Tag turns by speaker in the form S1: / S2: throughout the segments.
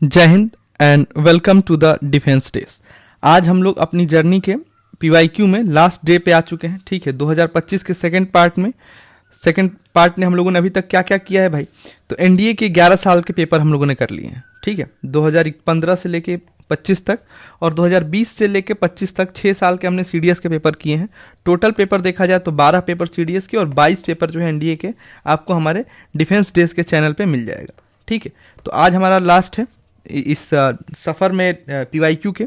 S1: जय हिंद and welcome to the defence days. आज हम लोग अपनी जर्नी के पीवाईक्यू में लास्ट डे पे आ चुके हैं। ठीक है, 2025 के सेकंड पार्ट ने हम लोगों ने अभी तक क्या क्या किया है भाई। तो एनडीए के 11 साल के पेपर हम लोगों ने कर लिए हैं। ठीक है, 2015 से लेके 25 तक और 2020 से लेके 25 तक 6 साल के हमने सीडीएस के पेपर किए हैं। टोटल पेपर देखा जाए तो 12 पेपर सीडीएस के और 22 पेपर जो है एनडीए के आपको हमारे डिफेंस डेज के चैनल पे मिल जाएगा। ठीक है, तो आज हमारा लास्ट है इस सफ़र में पीवाईक्यू के।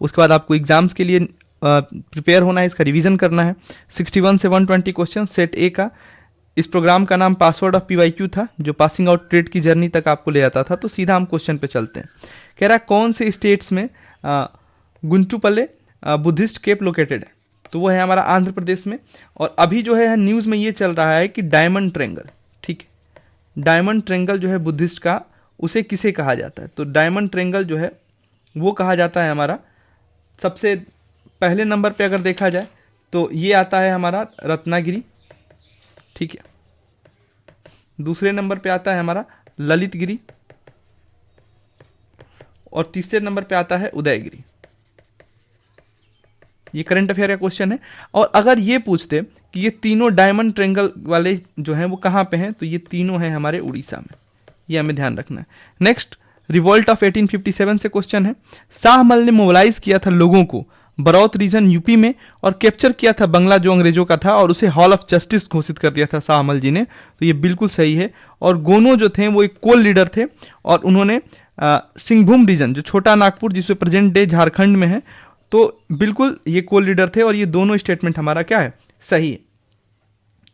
S1: उसके बाद आपको एग्ज़ाम्स के लिए प्रिपेयर होना है, इसका रिवीजन करना है। 61 से 120 क्वेश्चन सेट ए का। इस प्रोग्राम का नाम पासवर्ड ऑफ पीवाईक्यू था, जो पासिंग आउट ट्रेड की जर्नी तक आपको ले जाता था। तो सीधा हम क्वेश्चन पे चलते हैं। कह रहा है कौन से स्टेट्स में गुंटूपल्ले बुद्धिस्ट केप लोकेटेड है। तो वो है हमारा आंध्र प्रदेश में। और अभी जो है न्यूज़ में ये चल रहा है कि डायमंड ट्रेंगल, ठीक है, डायमंड ट्रेंगल जो है बुद्धिस्ट का, उसे किसे कहा जाता है। तो डायमंड ट्रेंगल जो है वो कहा जाता है हमारा, सबसे पहले नंबर पे अगर देखा जाए तो ये आता है हमारा रत्नागिरी। ठीक है, दूसरे नंबर पे आता है हमारा ललितगिरी और तीसरे नंबर पे आता है उदयगिरी। ये करंट अफेयर का क्वेश्चन है। और अगर ये पूछते कि ये तीनों डायमंड ट्रेंगल वाले जो हैं वो कहाँ पे हैं, तो ये तीनों हैं हमारे उड़ीसा में। ये हमें ध्यान रखना है। नेक्स्ट, रिवोल्ट ऑफ 1857 से क्वेश्चन है। शाहमल ने मोबिलाइज किया था लोगों को बरौत रीजन यूपी में और कैप्चर किया था बंगला जो अंग्रेजों का था और उसे हॉल ऑफ जस्टिस घोषित कर दिया था शाहमल जी ने। तो ये बिल्कुल सही है। और गोनो जो थे वो एक कोल लीडर थे और उन्होंने सिंहभूम रीजन जो छोटा नागपुर जिसमें प्रेजेंट डे झारखंड में है, तो बिल्कुल ये कोल लीडर थे। और ये दोनों स्टेटमेंट हमारा क्या है, सही है।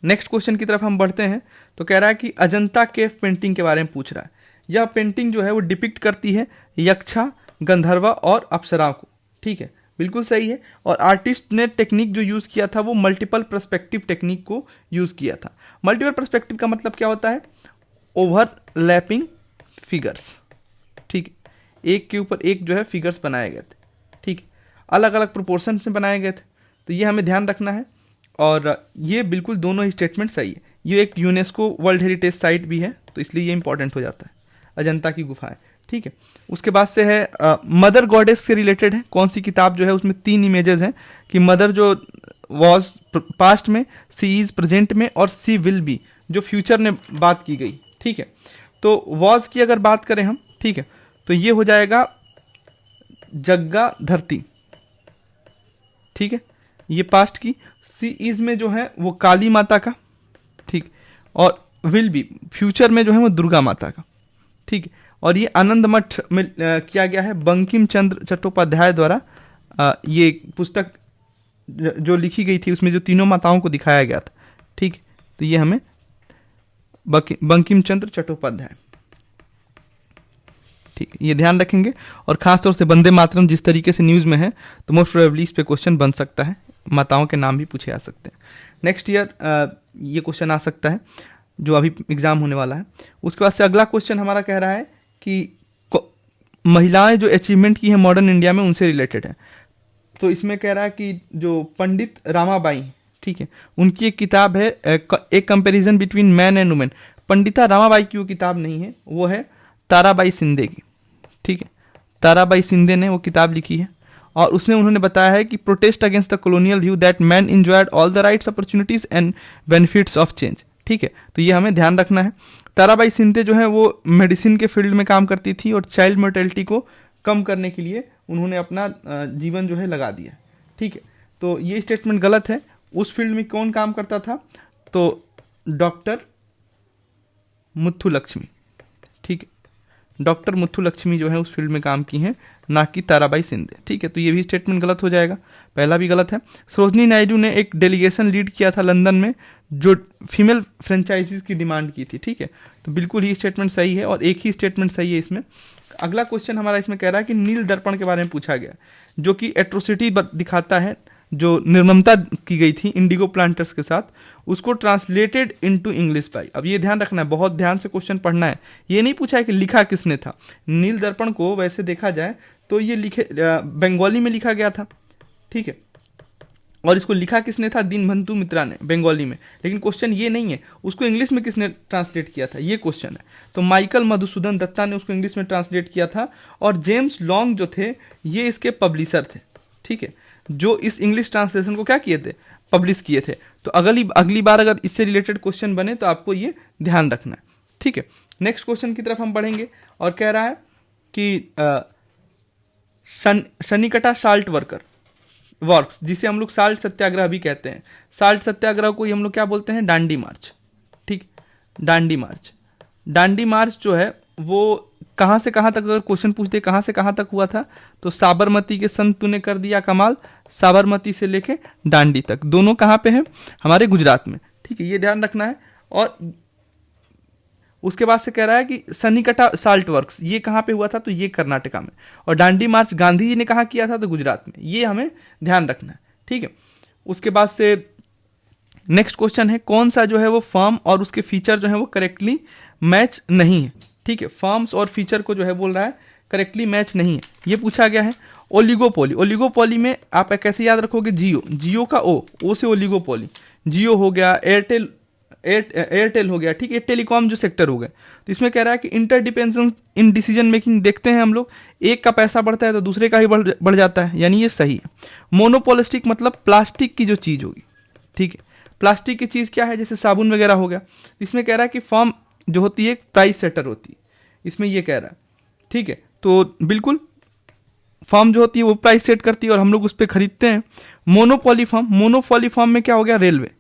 S1: नेक्स्ट क्वेश्चन की तरफ हम बढ़ते हैं। तो कह रहा है कि अजंता केव पेंटिंग के बारे में पूछ रहा है। यह पेंटिंग जो है वो डिपिक्ट करती है यक्षा, गंधर्वा और अप्सरा को। ठीक है, बिल्कुल सही है। और आर्टिस्ट ने टेक्निक जो यूज़ किया था वो मल्टीपल पर्सपेक्टिव टेक्निक को यूज़ किया था। मल्टीपल पर्सपेक्टिव का मतलब क्या होता है, ओवरलैपिंग फिगर्स। ठीक है, एक के यूपर एक जो है फिगर्स बनाए गए थे। ठीक है, अलग अलग प्रोपोर्शन में बनाए गए थे। तो ये हमें ध्यान रखना है। और ये बिल्कुल दोनों ही स्टेटमेंट सही है। ये एक यूनेस्को वर्ल्ड हेरिटेज साइट भी है, तो इसलिए ये इंपॉर्टेंट हो जाता है, अजंता की गुफाएं। ठीक है, उसके बाद से है मदर गॉडेस से रिलेटेड है। कौन सी किताब जो है उसमें 3 इमेजेस हैं कि मदर जो वॉज पास्ट में, सी इज प्रेजेंट में और सी विल बी जो फ्यूचर में बात की गई। ठीक है, तो वॉज की अगर बात करें हम, ठीक है, तो ये हो जाएगा जग्गा धरती। ठीक है, ये पास्ट की। सी इज में जो है वो काली माता का। ठीक, और विल बी फ्यूचर में जो है वो दुर्गा माता का। ठीक है, और ये आनंद मठ में किया गया है बंकिम चंद्र चट्टोपाध्याय द्वारा। ये पुस्तक जो लिखी गई थी उसमें जो तीनों माताओं को दिखाया गया था। ठीक, तो ये हमें बंकिम चंद्र चट्टोपाध्याय। ठीक, ये ध्यान रखेंगे। और खासतौर से वंदे मातरम जिस तरीके से न्यूज़ में है, तो मोस्ट प्रोबेबली इस पे क्वेश्चन बन सकता है, माताओं के नाम भी पूछे आ सकते हैं। नेक्स्ट ईयर ये क्वेश्चन आ सकता है जो अभी एग्जाम होने वाला है। उसके बाद से अगला क्वेश्चन हमारा कह रहा है कि महिलाएं जो अचीवमेंट की हैं मॉडर्न इंडिया में उनसे रिलेटेड है। तो इसमें कह रहा है कि जो पंडित रामाबाई, ठीक है, उनकी एक किताब है एक comparison between man and women. Pandita Ramabai की वो किताब नहीं है, वो है ताराबाई शिंदे की। ठीक है, ताराबाई शिंदे ने वो किताब लिखी है और उसमें उन्होंने बताया है कि protest against the colonial view that man enjoyed all the rights opportunities and benefits of change. ठीक है, तो ये हमें ध्यान रखना है। ताराबाई शिंदे जो है वो मेडिसिन के फील्ड में काम करती थी और चाइल्ड मोर्टेलिटी को कम करने के लिए उन्होंने अपना जीवन जो है लगा दिया। ठीक है, तो ये स्टेटमेंट गलत है। उस फील्ड में कौन काम करता था, तो डॉक्टर मुथुलक्ष्मी। ठीक है, डॉक्टर मुथुलक्ष्मी जो है उस फील्ड में काम की हैं, ना कि ताराबाई शिंदे। ठीक है, तो ये भी स्टेटमेंट गलत हो जाएगा, पहला भी गलत है। सरोजनी नायडू ने एक डेलीगेशन लीड किया था लंदन में जो फीमेल फ्रेंचाइजीज की डिमांड की थी। ठीक है, तो बिल्कुल ही स्टेटमेंट सही है और एक ही स्टेटमेंट सही है इसमें। अगला क्वेश्चन हमारा इसमें कह रहा है कि नील दर्पण के बारे में पूछा गया, जो कि एट्रोसिटी दिखाता है जो निर्ममता की गई थी इंडिगो प्लांटर्स के साथ, उसको ट्रांसलेटेड इनटू इंग्लिश बाय। अब ये ध्यान रखना है, बहुत ध्यान से क्वेश्चन पढ़ना है। ये नहीं पूछा है कि लिखा किसने था। नील दर्पण को वैसे देखा जाए तो ये बंगाली में लिखा गया था। ठीक है, और इसको लिखा किसने था? दीनबंधु मित्रा ने, बंगाली में। लेकिन क्वेश्चन ये नहीं है, उसको इंग्लिश में किसने ट्रांसलेट किया था, ये क्वेश्चन है। तो माइकल मधुसूदन दत्ता ने उसको इंग्लिश में ट्रांसलेट किया था, और जेम्स लॉन्ग जो थे ये इसके पब्लिशर थे, ठीक है, जो इस इंग्लिश ट्रांसलेशन को क्या किए थे? पब्लिश किए थे। तो अगली बार अगर इससे रिलेटेड क्वेश्चन बने तो आपको ये ध्यान रखना है, ठीक है। नेक्स्ट क्वेश्चन की तरफ हम बढ़ेंगे, और कह रहा है कि सन्निकटा साल्ट वर्क्स, जिसे हम लोग साल्ट सत्याग्रह भी कहते हैं। साल्ट सत्याग्रह को ही हम लोग क्या बोलते हैं? डांडी मार्च, ठीक। डांडी मार्च जो है वो कहां से कहां तक, अगर क्वेश्चन पूछते कहां से कहां तक हुआ था, तो साबरमती के संत तूने कर दिया कमाल, साबरमती से लेके दांडी तक, दोनों कहां पे हैं? हमारे गुजरात में, ठीक है, ये ध्यान रखना है। और उसके बाद से कह रहा है कि सन्निकटा साल्ट वर्क्स ये कहां पे हुआ था? तो ये कर्नाटका में। और डांडी मार्च गांधी जी ने कहा किया था? तो गुजरात में। ये हमें ध्यान रखना है, ठीक है। उसके बाद से नेक्स्ट क्वेश्चन है, कौन सा जो है वो फॉर्म और उसके फीचर जो है वो करेक्टली मैच नहीं है, ठीक है। फॉर्म्स और फीचर को जो है बोल रहा है करेक्टली मैच नहीं है, ये पूछा गया है। ओलिगोपोली में आप कैसे याद रखोगे? जियो का ओ से ओलिगोपोली, जियो हो गया, एयरटेल हो गया, ठीक है, टेलीकॉम जो सेक्टर हो गया। तो इसमें कह रहा है कि इंटरडिपेंडेंस इन डिसीजन मेकिंग देखते हैं हम लोग, एक का पैसा बढ़ता है तो दूसरे का ही बढ़ जाता है, यानी ये सही है। मोनोपोलिस्टिक मतलब प्लास्टिक की जो चीज होगी, ठीक है, प्लास्टिक की चीज क्या है? जैसे साबुन वगैरह हो गया। इसमें कह रहा है कि फर्म जो होती है प्राइस सेटर होती है, इसमें ये कह रहा है, ठीक है। तो बिल्कुल फर्म जो होती है वो प्राइस सेट करती है और हम लोग उस पर खरीदते हैं। मोनोपोली फर्म में क्या हो गया? रेलवे।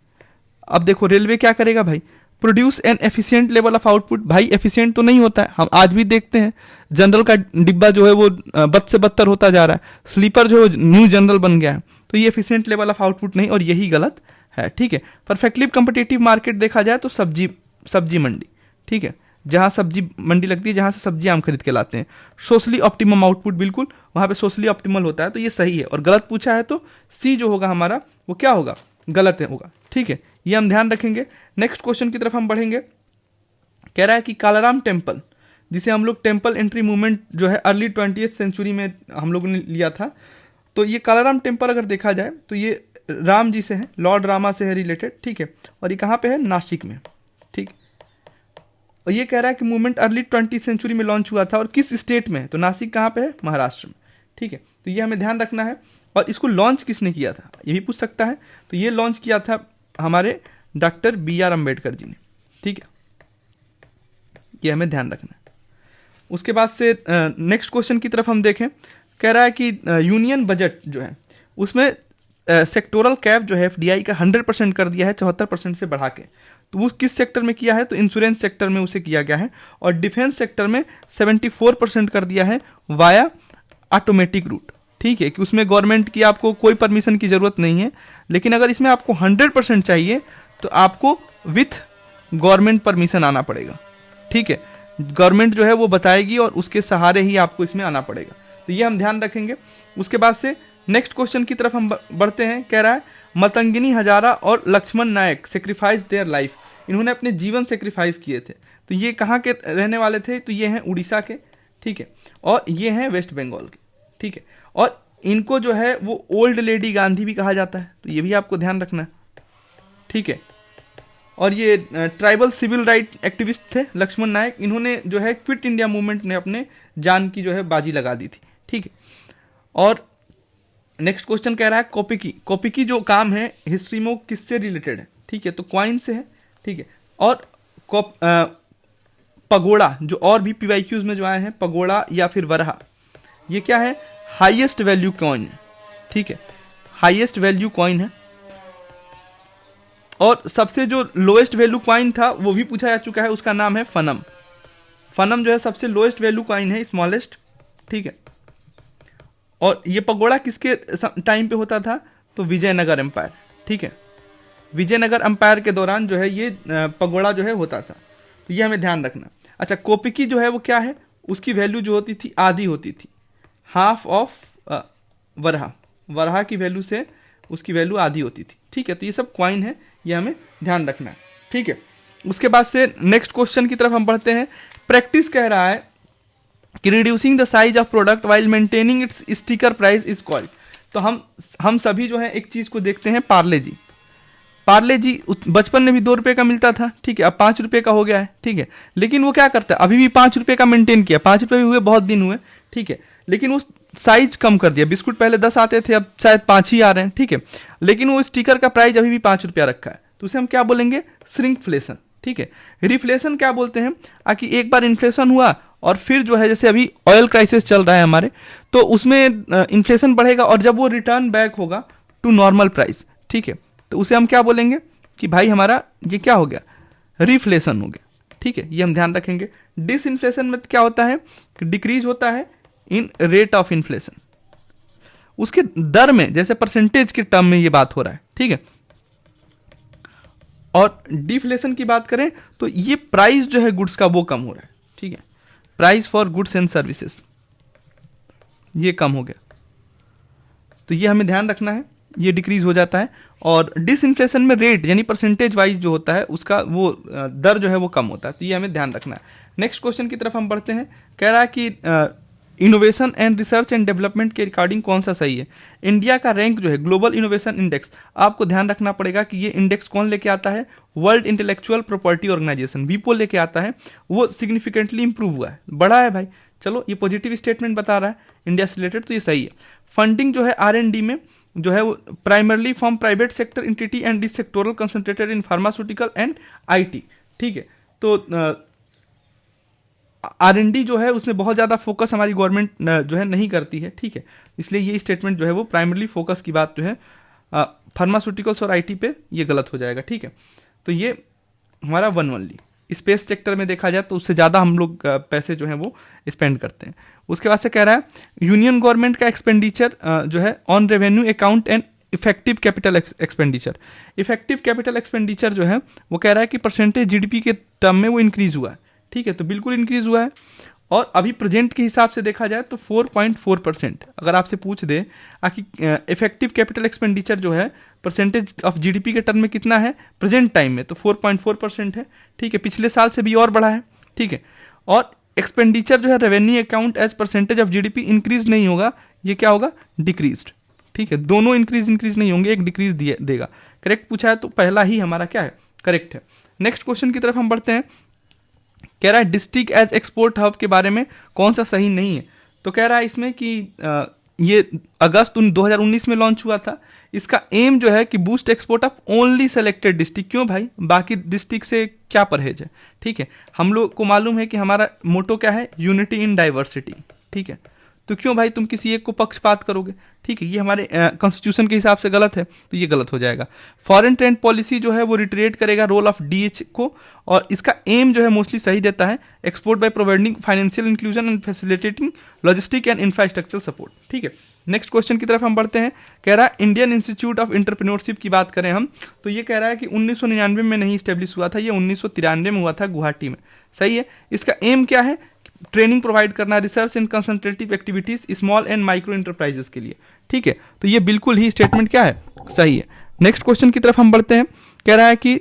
S1: अब देखो रेलवे क्या करेगा भाई? Produce an efficient level of output. भाई एफिशिएंट तो नहीं होता है, हम आज भी देखते हैं जनरल का डिब्बा जो है वो बद से बदतर होता जा रहा है, स्लीपर जो है न्यू जनरल बन गया है, तो ये एफिशिएंट लेवल ऑफ आउटपुट नहीं, और यही गलत है, ठीक है। परफेक्टली कम्पिटिटिव मार्केट देखा जाए तो सब्जी मंडी, ठीक है, जहां सब्जी मंडी लगती है, जहां से सब्जी हम खरीद के लाते हैं। सोशली ऑप्टिमम आउटपुट, बिल्कुल वहां पे सोशली ऑप्टिमल होता है, तो ये सही है। और गलत पूछा है तो सी जो होगा हमारा वो क्या होगा? गलत होगा, ठीक है, ये हम ध्यान रखेंगे। नेक्स्ट क्वेश्चन की तरफ हम बढ़ेंगे। कह रहा है कि कालाराम टेम्पल, जिसे हम लोग टेम्पल एंट्री मूवमेंट जो है अर्ली 20th सेंचुरी में हम लोगों ने लिया था, तो ये कालाराम टेम्पल अगर देखा जाए तो ये राम जी से है, लॉर्ड रामा से है रिलेटेड, ठीक है। और ये कहाँ पे है? नासिक में, ठीक। और ये कह रहा है कि मूवमेंट अर्ली 20th सेंचुरी में लॉन्च हुआ था, और किस स्टेट में है? तो नासिक कहाँ पे है? महाराष्ट्र में, ठीक है। तो ये हमें ध्यान रखना है। और इसको लॉन्च किसने किया था, ये भी पूछ सकता है। तो ये लॉन्च किया था हमारे डॉक्टर BR अम्बेडकर जी ने, ठीक है, ये हमें ध्यान रखना है। उसके बाद से नेक्स्ट क्वेश्चन की तरफ हम देखें। कह रहा है कि यूनियन बजट जो है उसमें सेक्टोरल कैप जो है FDI का 100% कर दिया है 74% से बढ़ा के। तो वो किस सेक्टर में किया है? तो इंश्योरेंस सेक्टर में उसे किया गया है। और डिफेंस सेक्टर में 74% कर दिया है वाया ऑटोमेटिक रूट, ठीक है, कि उसमें गवर्नमेंट की आपको कोई परमिशन की जरूरत नहीं है। लेकिन अगर इसमें आपको 100% चाहिए तो आपको विथ गवर्नमेंट परमिशन आना पड़ेगा, ठीक है। गवर्नमेंट जो है वो बताएगी और उसके सहारे ही आपको इसमें आना पड़ेगा, तो ये हम ध्यान रखेंगे। उसके बाद से नेक्स्ट क्वेश्चन की तरफ हम बढ़ते हैं। कह रहा है मतंगिनी हजारा और लक्ष्मण नायक सेक्रीफाइस देयर लाइफ, इन्होंने अपने जीवन सेक्रीफाइस किए थे। तो ये कहाँ के रहने वाले थे? तो ये हैं उड़ीसा के, ठीक है, और ये हैं वेस्ट बंगाल के, ठीक है। और इनको जो है वो ओल्ड लेडी गांधी भी कहा जाता है, तो ये भी आपको ध्यान रखना है, ठीक है। और ये ट्राइबल सिविल राइट एक्टिविस्ट थे लक्ष्मण नायक, इन्होंने जो है क्विट इंडिया मूवमेंट ने अपने जान की जो है बाजी लगा दी थी, ठीक है। और नेक्स्ट क्वेश्चन कह रहा है कॉपिकी जो काम है हिस्ट्री में किससे रिलेटेड है? ठीक है, तो क्वाइन से है, ठीक है। और पगोड़ा जो और भी PYQs में जो आए हैं, पगोड़ा या फिर वरहा, ये क्या है? हाईएस्ट वैल्यू कॉइन है, ठीक है, हाईएस्ट वैल्यू कॉइन है। और सबसे जो लोएस्ट वैल्यू कॉइन था वो भी पूछा जा चुका है, उसका नाम है फनम। फनम जो है सबसे लोएस्ट वैल्यू कॉइन है, स्मॉलेस्ट, ठीक है। और ये पगोड़ा किसके टाइम पे होता था? तो विजयनगर एम्पायर, ठीक है, विजयनगर एम्पायर के दौरान जो है ये पगोड़ा जो है होता था, तो ये हमें ध्यान रखना। अच्छा, कोपिकी जो है वो क्या है? उसकी वैल्यू जो होती थी आधी होती थी, हाफ ऑफ वरहा की वैल्यू से उसकी वैल्यू आधी होती थी, ठीक है। तो ये सब क्वाइन है, ये हमें ध्यान रखना है, ठीक है। उसके बाद से नेक्स्ट क्वेश्चन की तरफ हम बढ़ते हैं। प्रैक्टिस कह रहा है कि reducing the size of product while maintaining it's sticker price is called. तो हम सभी जो है एक चीज को देखते हैं, पार्ले जी। पार्ले जी बचपन में भी 2 रुपए का मिलता था, ठीक है, अब 5 रुपए का हो गया है, ठीक है, लेकिन वो क्या करता है, अभी भी 5 रुपए का मेंटेन किया, 5 रुपए भी हुए, बहुत दिन हुए, ठीक है, लेकिन वो साइज कम कर दिया। बिस्कुट पहले 10 आते थे, अब शायद 5 ही आ रहे हैं, ठीक है, लेकिन वो स्टिकर का प्राइस अभी भी 5 रुपया रखा है, तो उसे हम क्या बोलेंगे, श्रिंकफ्लेशन, ठीक है। रिफ्लेशन क्या बोलते हैं, कि एक बार इन्फ्लेशन हुआ और फिर जो है जैसे अभी ऑयल क्राइसिस चल रहा है हमारे, तो उसमें इन्फ्लेशन बढ़ेगा और जब वो रिटर्न बैक होगा टू नॉर्मल प्राइस, ठीक है, तो उसे हम क्या बोलेंगे कि भाई हमारा ये क्या हो गया, रिफ्लेशन हो गया, ठीक है, ये हम ध्यान रखेंगे। डिसइन्फ्लेशन में क्या होता है कि डिक्रीज होता है इन रेट ऑफ इन्फ्लेशन, उसके दर में, जैसे परसेंटेज के टर्म में ये बात हो रहा है, ठीक है। और डिफ्लेशन की बात करें तो ये प्राइस जो है गुड्स का वो कम हो रहा है, ठीक है, price for goods and services ये कम हो गया, तो ये हमें ध्यान रखना है, ये डिक्रीज हो जाता है। और डिसइन्फ्लेशन में रेट यानी परसेंटेज वाइज जो होता है उसका वो दर जो है वो कम होता है, तो ये हमें ध्यान रखना है। नेक्स्ट क्वेश्चन की तरफ हम बढ़ते हैं, कह रहा है कि innovation and research and development के रिकॉर्डिंग कौन सा सही है। इंडिया का रैंक जो है ग्लोबल इनोवेशन इंडेक्स, आपको ध्यान रखना पड़ेगा कि ये इंडेक्स कौन लेके आता है, वर्ल्ड इंटेलेक्चुअल प्रॉपर्टी ऑर्गेनाइजेशन वीपो लेके आता है, वो सिग्निफिकेंटली इंप्रूव हुआ है, बढ़ा है भाई, चलो ये पॉजिटिव स्टेटमेंट बता रहा है इंडिया से रिलेटेड, तो ये सही है। फंडिंग जो है R&D में जो है वो primarily from private sector entity and this sectoral concentrated in pharmaceutical and IT, ठीक है, तो R&D जो है उसमें बहुत ज़्यादा फोकस हमारी गवर्नमेंट जो है नहीं करती है, ठीक है, इसलिए ये स्टेटमेंट जो है वो प्राइमरली फोकस की बात जो है फार्मास्यूटिकल्स और IT पे ये गलत हो जाएगा, ठीक है, तो ये हमारा 1 ओनली। स्पेस सेक्टर में देखा जाए तो उससे ज़्यादा हम लोग पैसे जो हैं वो स्पेंड करते हैं। उसके बाद से कह रहा है यूनियन गवर्नमेंट का एक्सपेंडिचर जो है on revenue account and effective capital expenditure, effective capital expenditure जो है वो कह रहा है कि परसेंटेज GDP के टर्म में वो इंक्रीज हुआ है, ठीक है, तो बिल्कुल इंक्रीज हुआ है। और अभी प्रेजेंट के हिसाब से देखा जाए तो 4.4%, अगर आपसे पूछ दे कि इफेक्टिव कैपिटल एक्सपेंडिचर जो है परसेंटेज ऑफ GDP के टर्म में कितना है प्रेजेंट टाइम में, तो 4.4% है, ठीक है, पिछले साल से भी और बढ़ा है, ठीक है। और एक्सपेंडिचर जो है revenue account as percentage of GDP increase नहीं होगा, ये क्या होगा, डिक्रीज्ड, ठीक है, दोनों इंक्रीज नहीं होंगे, एक डिक्रीज देगा। करेक्ट पूछा है तो पहला ही हमारा क्या है, करेक्ट है। नेक्स्ट क्वेश्चन की तरफ हम बढ़ते हैं, कह रहा है डिस्ट्रिक्ट एज एक्सपोर्ट हब के बारे में कौन सा सही नहीं है, तो कह रहा है इसमें कि ये अगस्त 2019 में लॉन्च हुआ था, इसका एम जो है कि boost export of only selected district, क्यों भाई, बाकी डिस्ट्रिक्ट से क्या परहेज है, ठीक है, हम लोग को मालूम है कि हमारा मोटो क्या है, यूनिटी इन डाइवर्सिटी, ठीक है, तो क्यों भाई तुम किसी एक को पक्षपात करोगे, ठीक है, ये हमारे कॉन्स्टिट्यूशन के हिसाब से गलत है, तो ये गलत हो जाएगा। फॉरेन ट्रेड पॉलिसी जो है वो रिट्रेट करेगा रोल ऑफ DH को, और इसका एम जो है मोस्टली सही देता है, export by providing financial inclusion and facilitating logistic and infrastructure support, ठीक है। नेक्स्ट क्वेश्चन की तरफ हम बढ़ते हैं, कह रहा है इंडियन इंस्टीट्यूट ऑफ एंटरप्रेन्योरशिप की बात करें हम, तो ये कह रहा है कि 1999 में नहीं स्टेब्लिश हुआ था, ये 1993 में हुआ था गुवाहाटी में, सही है। इसका एम क्या है, ट्रेनिंग प्रोवाइड करना, research and consultative activities small and micro enterprises के लिए, ठीक है, तो ये बिल्कुल ही स्टेटमेंट क्या है, सही है। नेक्स्ट क्वेश्चन की तरफ हम बढ़ते हैं, कह रहा है कि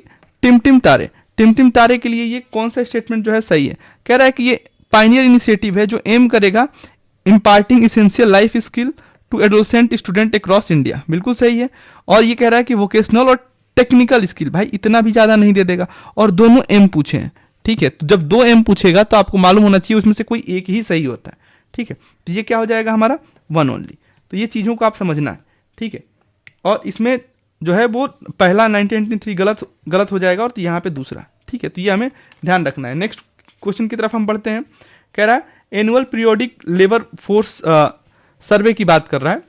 S1: टिमटिम तारे के लिए ये कौन सा स्टेटमेंट जो है सही है, कह रहा है कि ये पायनियर इनिशिएटिव है जो एम करेगा imparting essential life skill to adolescent student across India, बिल्कुल सही है। और ये कह रहा है कि वोकेशनल और टेक्निकल स्किल, भाई इतना भी ज्यादा नहीं दे देगा, और दोनों एम पूछे हैं, ठीक है, तो जब 2 एम पूछेगा तो आपको मालूम होना चाहिए उसमें से कोई एक ही सही होता है, ठीक है, तो ये क्या हो जाएगा हमारा 1 ओनली, तो ये चीज़ों को आप समझना है, ठीक है। और इसमें जो है वो पहला 1993 गलत हो जाएगा, और तो यहाँ पे दूसरा, ठीक है, तो ये हमें ध्यान रखना है। नेक्स्ट क्वेश्चन की तरफ हम बढ़ते हैं, कह रहा है annual periodic labour force survey की बात कर रहा है,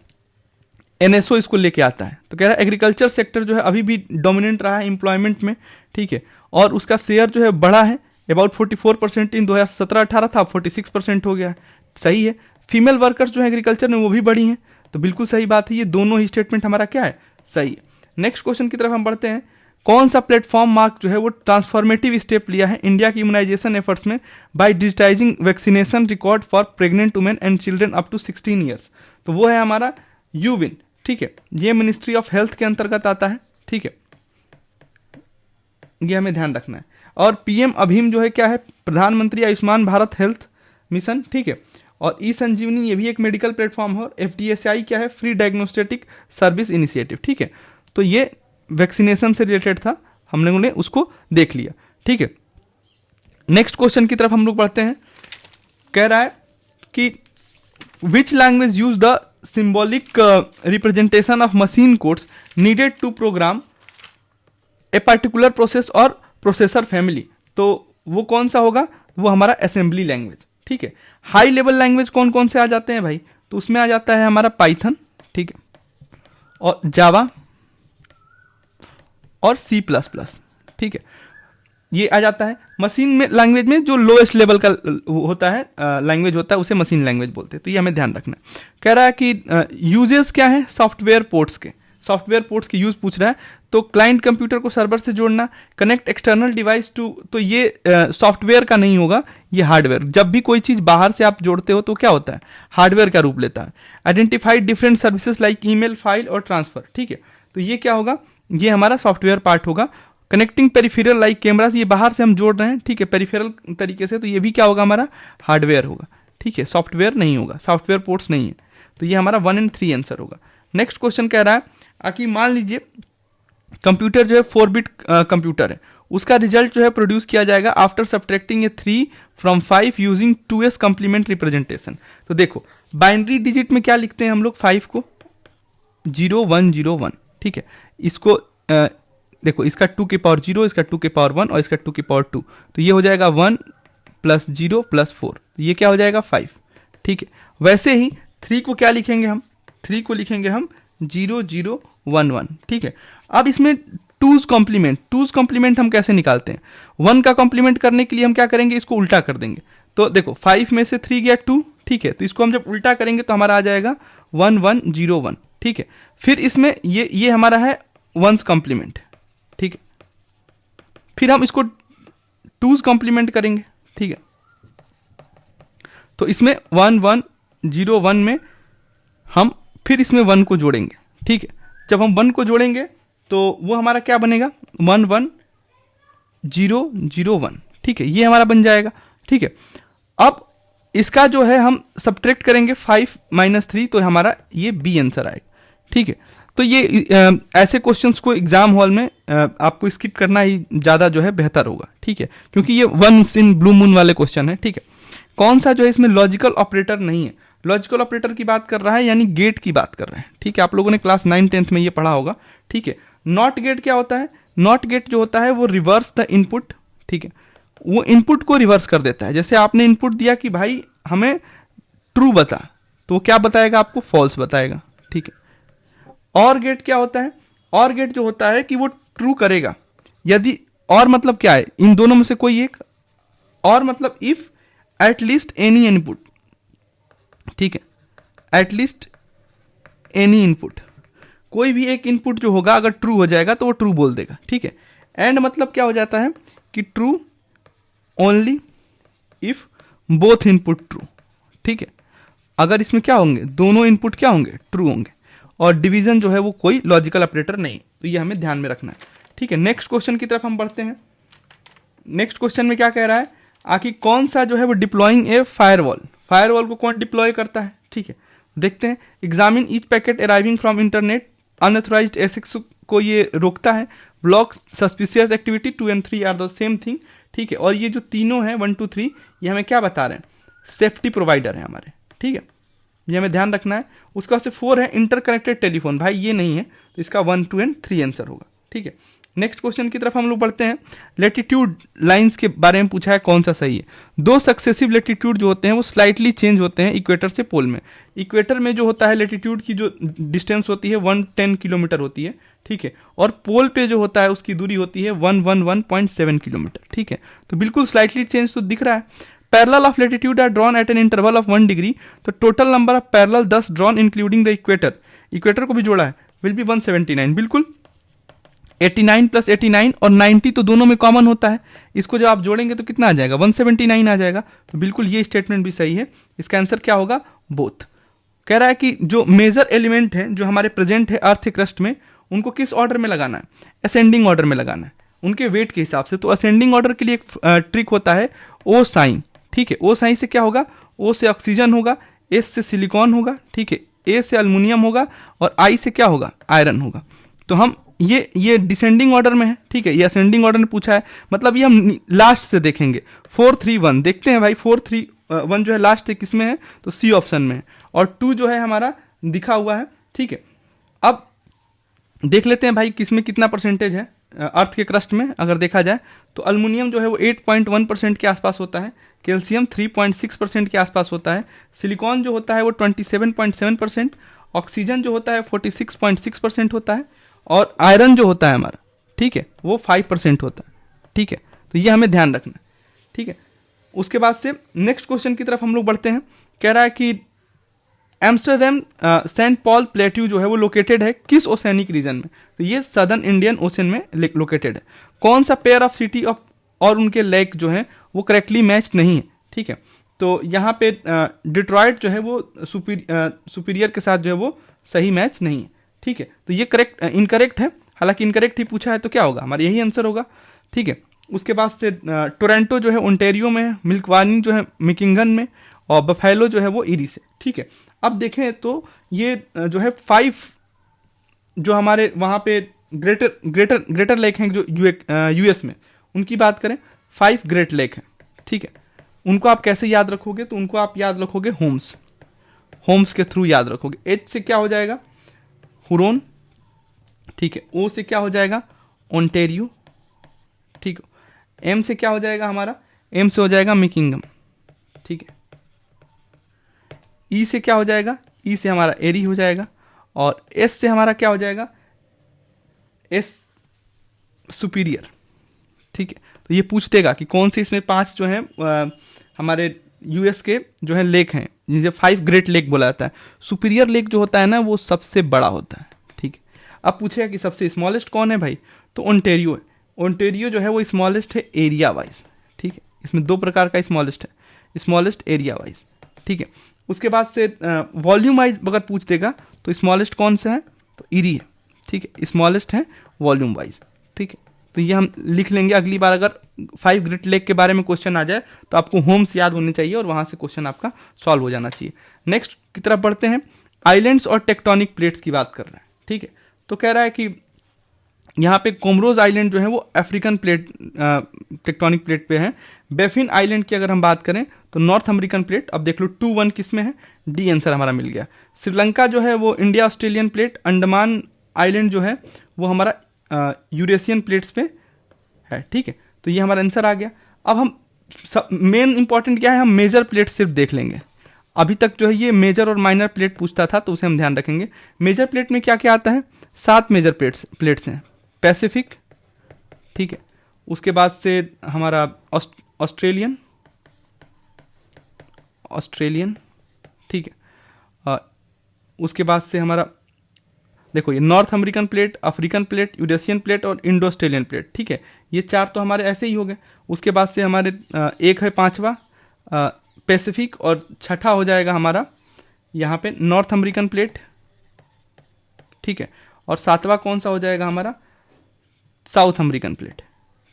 S1: NSO इसको लेके आता है, तो कह रहा है एग्रीकल्चर सेक्टर जो है अभी भी डोमिनेंट रहा है एम्प्लॉयमेंट में, ठीक है, और उसका शेयर जो है बढ़ा है, अबाउट 44% इन 2017-18 था, 46% हो गया है, सही है। फीमेल वर्कर्स जो है एग्रीकल्चर में वो भी बढ़ी हैं, तो बिल्कुल सही बात है, ये दोनों ही स्टेटमेंट हमारा क्या है, सही है। नेक्स्ट क्वेश्चन की तरफ हम बढ़ते हैं, कौन सा प्लेटफॉर्म मार्क जो है वो ट्रांसफॉर्मेटिव स्टेप लिया है इंडिया की इम्यूनाइजेशन एफर्ट्स में by digitising vaccination record for pregnant women and children up to 16 years, तो वो है हमारा यूविन, ठीक है, ये मिनिस्ट्री ऑफ हेल्थ के अंतर्गत आता है, ठीक है, ये हमें ध्यान रखना है। और PM अभीम जो है क्या है, प्रधानमंत्री आयुष्मान भारत हेल्थ मिशन, ठीक है, और ई संजीवनी ये भी एक मेडिकल प्लेटफॉर्म है, और FDSI क्या है, फ्री डायग्नोस्टिक सर्विस इनिशिएटिव, ठीक है। तो ये वैक्सीनेशन से रिलेटेड था, हम लोगों ने उसको देख लिया, ठीक है। नेक्स्ट क्वेश्चन की तरफ हम लोग बढ़ते हैं। कह रहा है कि which language use the symbolic representation of machine codes needed to program a particular process or processor family. तो वो कौन सा होगा, वो हमारा असेंबली लैंग्वेज, ठीक है। हाई लेवल लैंग्वेज कौन कौन से आ जाते हैं भाई, तो उसमें आ जाता है हमारा पाइथन, ठीक है, और जावा और C++, ठीक है, ये आ जाता है। मशीन में लैंग्वेज में जो लोएस्ट लेवल का होता है लैंग्वेज होता है उसे मशीन लैंग्वेज बोलते हैं, तो ये हमें ध्यान रखना है। कह रहा है कि यूजेस क्या है सॉफ्टवेयर पोर्ट्स के, सॉफ्टवेयर पोर्ट्स के यूज पूछ रहा है। तो क्लाइंट कंप्यूटर को सर्वर से जोड़ना, कनेक्ट एक्सटर्नल डिवाइस टू, तो ये सॉफ्टवेयर का नहीं होगा, ये हार्डवेयर। जब भी कोई चीज बाहर से आप जोड़ते हो तो क्या होता है, हार्डवेयर का रूप लेता है। Identify different services like email, file और ट्रांसफर, ठीक है, तो ये क्या होगा, ये हमारा सॉफ्टवेयर पार्ट होगा। कनेक्टिंग पेरिफेरल लाइक कैमरास, ये बाहर से हम जोड़ रहे हैं, ठीक है, पेरिफेरल तरीके से, तो ये भी क्या होगा, हमारा हार्डवेयर होगा, ठीक है, सॉफ्टवेयर नहीं होगा, सॉफ्टवेयर पोर्ट्स नहीं है। तो ये हमारा 1 और 3 आंसर होगा। नेक्स्ट क्वेश्चन कह रहा है कि मान लीजिए कंप्यूटर जो है 4 बिट कंप्यूटर है, उसका रिजल्ट जो है प्रोड्यूस किया जाएगा after subtracting A 3 from 5 using 2s complement representation. तो देखो बाइनरी डिजिट में क्या लिखते हैं हम लोग, 5 को 0 1 0 1, ठीक है, इसको देखो इसका 2 की पावर 0, इसका 2 की पावर 1 और इसका 2 की पावर 2, तो ये हो जाएगा 1 + 0 + 4, तो ये क्या हो जाएगा 5, ठीक है। वैसे ही 3 को क्या लिखेंगे हम, 3 को लिखेंगे हम 0 0 1 1, ठीक है। अब इसमें 2's कॉम्प्लीमेंट हम कैसे निकालते हैं, 1 का कॉम्प्लीमेंट करने के लिए हम क्या करेंगे, इसको उल्टा कर देंगे। तो देखो 5 में से 3 गया 2, ठीक है, तो इसको हम जब उल्टा करेंगे तो हमारा आ जाएगा 1 1 0 1, ठीक है। फिर इसमें ये हमारा है 1's कॉम्प्लीमेंट, ठीक है, फिर हम इसको 2's कॉम्प्लीमेंट करेंगे, ठीक है। तो इसमें 1 1 0 1 में हम फिर इसमें 1 को जोड़ेंगे, ठीक है। जब हम 1 को जोड़ेंगे तो वो हमारा क्या बनेगा, 1 1 0 0 1, ठीक है, ये हमारा बन जाएगा, ठीक है। अब इसका जो है हम सब्ट्रैक्ट करेंगे 5 - 3, तो हमारा ये बी आंसर आएगा, ठीक है। तो ये ऐसे क्वेश्चंस को एग्जाम हॉल में आपको स्किप करना ही ज़्यादा जो है बेहतर होगा, ठीक है, क्योंकि ये वंस इन ब्लू मून वाले क्वेश्चन है, ठीक है। कौन सा जो है इसमें लॉजिकल ऑपरेटर नहीं है, लॉजिकल ऑपरेटर की बात कर रहा है, यानी गेट की बात कर रहे हैं, ठीक है। आप लोगों ने क्लास 9 10th में ये पढ़ा होगा, ठीक है। नॉट गेट क्या होता है, नॉट गेट जो होता है वो रिवर्स द इनपुट, ठीक है, वो इनपुट को रिवर्स कर देता है। जैसे आपने इनपुट दिया कि भाई हमें ट्रू बता, तो वो क्या बताएगा, आपको फॉल्स बताएगा, ठीक है। और गेट क्या होता है, और गेट जो होता है कि वो ट्रू करेगा यदि, और मतलब क्या है, इन दोनों में से कोई एक, और मतलब if at least any input, ठीक है, एट लीस्ट एनी इनपुट, कोई भी एक इनपुट जो होगा अगर ट्रू हो जाएगा तो वो ट्रू बोल देगा, ठीक है। एंड मतलब क्या हो जाता है कि true only if both input true, ठीक है। अगर इसमें क्या होंगे, दोनों इनपुट क्या होंगे, ट्रू होंगे, और डिवीजन जो है वो कोई लॉजिकल ऑपरेटर नहीं, तो ये हमें ध्यान में रखना है, ठीक है। नेक्स्ट क्वेश्चन की तरफ हम बढ़ते हैं। नेक्स्ट क्वेश्चन में क्या कह रहा है, आखिर कौन सा जो है वो डिप्लॉइंग ए फायरवॉल, फायरवॉल को कौन डिप्लॉय करता है, ठीक है, देखते हैं। Examine each packet arriving from internet, unauthorised access को ये रोकता है। ब्लॉक सस्पिशियस एक्टिविटी 2 और 3 आर द सेम थिंग, ठीक है। और ये जो तीनों हैं 1 2 3, ये हमें क्या बता रहे हैं, सेफ्टी प्रोवाइडर है हमारे, ठीक है, ये हमें ध्यान रखना है। उसके बाद से 4 है इंटरकनेक्टेड टेलीफोन, भाई ये नहीं है, तो इसका 1 2 और 3 आंसर होगा, ठीक है। नेक्स्ट क्वेश्चन की तरफ हम लोग बढ़ते हैं। लेटीट्यूड लाइंस के बारे में पूछा है, कौन सा सही है। 2 सक्सेसिव लेटीट्यूड जो होते हैं वो स्लाइटली चेंज होते हैं इक्वेटर से पोल में। इक्वेटर में जो होता है लेटीट्यूड की जो डिस्टेंस होती है 110 किलोमीटर होती है, ठीक है, और पोल पे जो होता है उसकी दूरी होती है 111.7 किलोमीटर, ठीक है। तो बिल्कुल स्लाइटली चेंज तो दिख रहा है। Parallel of latitude are drawn at an interval of 1 degree, तो total number of parallel 10 drawn including the equator, equator को भी जोड़ा है, विल बी 179, बिल्कुल 89 + 89 और 90 तो दोनों में कॉमन होता है, इसको जब आप जोड़ेंगे तो कितना आ जाएगा, 179 आ जाएगा। तो बिल्कुल ये स्टेटमेंट भी सही है, इसका आंसर क्या होगा, बोथ। कह रहा है कि जो मेजर एलिमेंट है जो हमारे प्रेजेंट है अर्थ क्रस्ट में, उनको किस ऑर्डर में लगाना है, असेंडिंग ऑर्डर में लगाना है, उनके वेट के हिसाब से। तो असेंडिंग ऑर्डर के लिए एक ट्रिक होता है ओ साइन, ठीक है। ओ साइन से क्या होगा, O से ऑक्सीजन होगा, S से सिलिकॉन होगा, ठीक है, A से अल्युमिनियम होगा और I से क्या होगा, आयरन होगा। तो हम ये डिसेंडिंग ऑर्डर में है, ठीक है, ये असेंडिंग ऑर्डर में पूछा है, मतलब ये हम लास्ट से देखेंगे। 4 3 1 देखते हैं भाई, 4 3 1 जो है लास्ट है किसमें है, तो सी ऑप्शन में है, और 2 जो है हमारा दिखा हुआ है, ठीक है। अब देख लेते हैं भाई किसमें कितना परसेंटेज है अर्थ के क्रस्ट में। अगर देखा जाए तो अल्युमिनियम जो है वो 8.1% के आसपास होता है, कैल्शियम 3.6% के आसपास होता है, सिलिकॉन जो होता है वो 27.7%, ऑक्सीजन जो होता है 46.6% होता है, और आयरन जो होता है हमारा, ठीक है, वो 5% होता है, ठीक है। तो ये हमें ध्यान रखना है, ठीक है। उसके बाद से नेक्स्ट क्वेश्चन की तरफ हम लोग बढ़ते हैं। कह रहा है कि एम्स्टरडेम सेंट पॉल प्लेट्यू जो है वो लोकेटेड है किस ओसेनिक रीजन में, तो ये सदर्न इंडियन ओशन में लोकेटेड है। कौन सा पेयर ऑफ सिटी ऑफ और उनके लेक जो है वो करेक्टली मैच नहीं है, ठीक है। तो यहाँ पे डिट्रॉयट जो है वो सुपीरियर के साथ जो है वो सही मैच नहीं है, ठीक है। तो ये इनकरेक्ट है, हालांकि इनकरेक्ट ही पूछा है तो क्या होगा, हमारा यही आंसर होगा, ठीक है। उसके बाद से टोरंटो जो है ओंटारियो में है, मिल्कवानी जो है मिकिंगन में, और बफेलो जो है वो इरी से, ठीक है। अब देखें तो ये जो है 5 जो हमारे वहाँ पे ग्रेटर लेक हैं जो यूएस में, उनकी बात करें 5 ग्रेट लेक हैं, ठीक है। उनको आप कैसे याद रखोगे, तो उनको आप याद रखोगे होम्स के थ्रू याद रखोगे। एच से क्या हो जाएगा, हुरोन, ठीक है। ओ से क्या हो जाएगा, ओंटारियो, ठीक है। एम से क्या हो जाएगा हमारा, एम से हो जाएगा मिकिंगम, ठीक है। ई से क्या हो जाएगा, ई से हमारा एरी हो जाएगा, और एस से हमारा क्या हो जाएगा, एस सुपीरियर, ठीक है। तो ये पूछ देगा कि कौन से इसमें 5 जो है हमारे यूएस के जो है लेक हैं, जिसे 5 ग्रेट लेक बोला जाता है। सुपीरियर लेक जो होता है ना वो सबसे बड़ा होता है, ठीक है। अब पूछेगा कि सबसे स्मॉलेस्ट कौन है भाई, तो ओंटारियो है। ओंटारियो जो है वो स्मॉलेस्ट है एरिया वाइज, ठीक है। इसमें 2 प्रकार का स्मॉलेस्ट है, स्मॉलेस्ट एरिया वाइज, ठीक है। उसके बाद से वॉल्यूम वाइज अगर पूछ देगा तो स्मॉलेस्ट कौन सा है, तो इरी है, ठीक है, स्मॉलेस्ट है वॉल्यूम वाइज, ठीक है। तो ये हम लिख लेंगे, अगली बार अगर 5 ग्रेट लेक के बारे में क्वेश्चन आ जाए तो आपको होम्स याद होने चाहिए और वहां से क्वेश्चन आपका सॉल्व हो जाना चाहिए। नेक्स्ट की तरफ बढ़ते हैं, आइलैंड्स और टेक्टोनिक प्लेट्स की बात कर रहे हैं, ठीक है। तो कह रहा है कि यहाँ पे कोमरोज आइलैंड जो है वो अफ्रीकन प्लेट टेक्टोनिक प्लेट पे है। बेफिन आइलैंड की अगर हम बात करें तो नॉर्थ अमेरिकन प्लेट। अब देख लो 2-1 किस में है, डी आंसर हमारा मिल गया। श्रीलंका जो है वो India Australian plate. Andaman island जो है वो हमारा यूरेशियन प्लेट्स पे है, ठीक है। तो ये हमारा आंसर आ गया। अब हम मेन इंपॉर्टेंट क्या है, हम मेजर प्लेट सिर्फ देख लेंगे। अभी तक जो है ये मेजर और माइनर प्लेट पूछता था तो उसे हम ध्यान रखेंगे। मेजर प्लेट में क्या क्या आता है, 7 मेजर प्लेट्स हैं। पैसिफिक, ठीक है। उसके बाद से हमारा ऑस्ट्रेलियन, ठीक है। उसके बाद से हमारा देखो ये north American plate, African plate, Eurasian plate और इंडो ऑस्ट्रेलियन प्लेट, ठीक है। ये 4 तो हमारे ऐसे ही हो गए। उसके बाद से हमारे एक है 5वां पैसिफिक, और 6ठा हो जाएगा हमारा यहाँ पे नॉर्थ अमेरिकन प्लेट, ठीक है। और 7वां कौन सा हो जाएगा हमारा, साउथ अमेरिकन प्लेट,